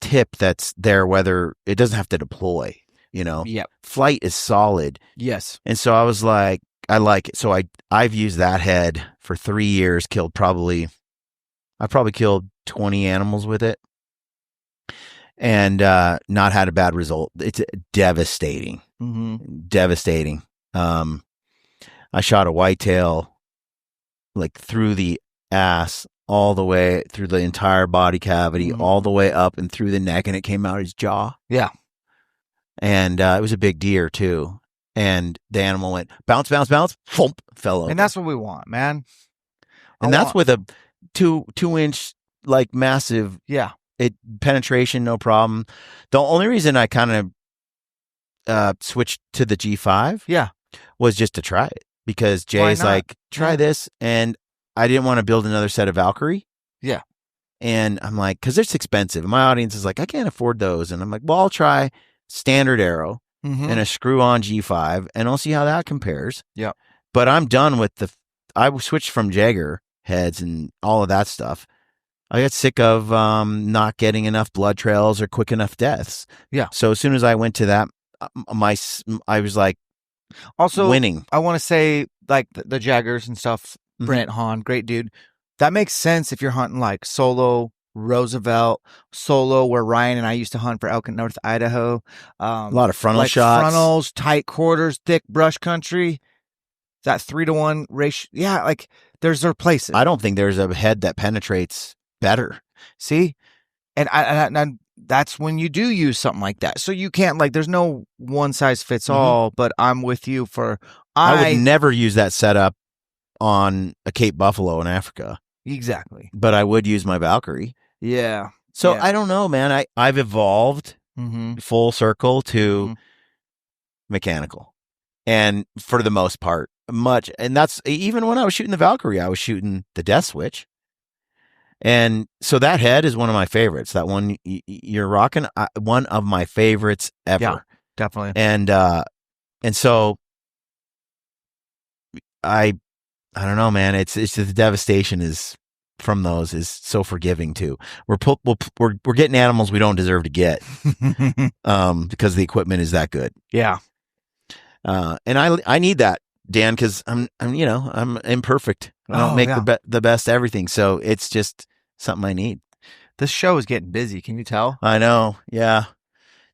tip that's there, whether it doesn't have to deploy. Yep. Flight is solid. Yes. And so I was like, I like it. So I've used that head for 3 years. I probably killed 20 animals with it, and not had a bad result. It's devastating. Devastating. I shot a whitetail like through the ass, all the way through the entire body cavity, all the way up and through the neck, and it came out his jaw. Yeah. And it was a big deer too. And the animal went bounce, bounce, bounce, thump, fell over. And that's what we want, man. And that's with a 2-inch, like, massive penetration, no problem. The only reason I kind of switched to the G5 was just to try it, because Jay's like, try this, and I didn't want to build another set of Valkyrie. Yeah. And I'm like, because it's expensive. And my audience is like, I can't afford those. And I'm like, well, I'll try standard arrow and a screw-on G5, and I'll see how that compares. Yeah. But I'm done with I switched from Jaeger heads and all of that stuff. I got sick of not getting enough blood trails or quick enough deaths. Yeah. So as soon as I went to that, I was like, also winning. I want to say, like, the Jaggers and stuff, Brent Hahn, great dude. That makes sense if you're hunting like Solo, Roosevelt, Solo, where Ryan and I used to hunt for elk in North Idaho. A lot of frontal like shots. Frontals, tight quarters, thick brush country. That 3-to-1 ratio. Yeah, like there's their places. I don't think there's a head that penetrates better. See? And I that's when you do use something like that. So you can't, like, there's no one size fits all, but I'm with you for... I would never use that setup on a Cape Buffalo in Africa. Exactly. But I would use my Valkyrie. Yeah. So I don't know, man. I've evolved full circle to mechanical. And for the most part, much. And that's, even when I was shooting the Valkyrie, I was shooting the death switch. And so that head is one of my favorites. That one you're rocking, one of my favorites ever. Yeah, definitely. And so I don't know, man. It's just the devastation is from those is so forgiving too. We're getting animals we don't deserve to get because the equipment is that good. Yeah. And I need that, Dan, because I'm imperfect. I don't make the best everything, so it's just something I need. This show is getting busy. Can you tell? I know. Yeah,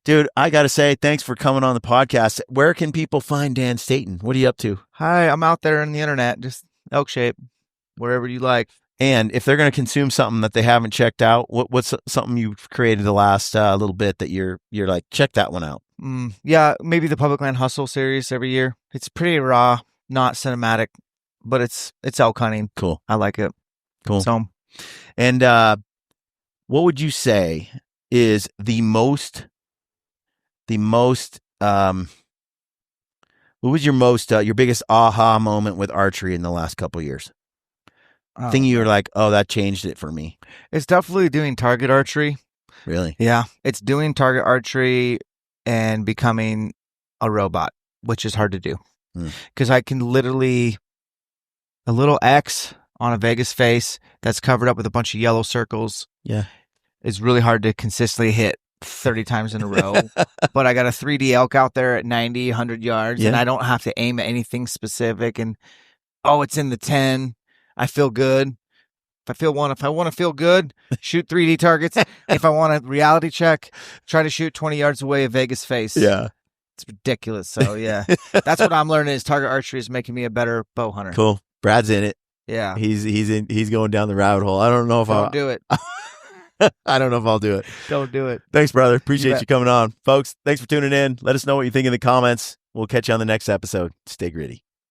dude. I gotta say, thanks for coming on the podcast. Where can people find Dan Staton? What are you up to? Hi, I'm out there on the internet, just Elkshape, wherever you like. And if they're going to consume something that they haven't checked out, what's something you've created the last little bit that you're like, check that one out? Yeah, maybe the Public Land Hustle series every year. It's pretty raw, not cinematic, but it's elk hunting. Cool. I like it. Cool. So, and what would you say is the most what was your biggest aha moment with archery in the last couple of years? Thing you were like, oh, that changed it for me. It's definitely doing target archery. Really? Yeah. It's doing target archery and becoming a robot, which is hard to do. Because I can literally a little X on a Vegas face that's covered up with a bunch of yellow circles. Yeah. It's really hard to consistently hit 30 times in a row. But I got a 3D elk out there at 90, 100 yards, and I don't have to aim at anything specific. And, it's in the 10. I feel good. If I want to feel good, shoot 3D targets. If I want a reality check, try to shoot 20 yards away a Vegas face. Yeah. It's ridiculous. So, yeah. That's what I'm learning is target archery is making me a better bow hunter. Cool. Brad's in it. Yeah. He's going down the rabbit hole. I don't know if Don't do it. I don't know if I'll do it. Don't do it. Thanks, brother. Appreciate you coming on. Folks, thanks for tuning in. Let us know what you think in the comments. We'll catch you on the next episode. Stay gritty.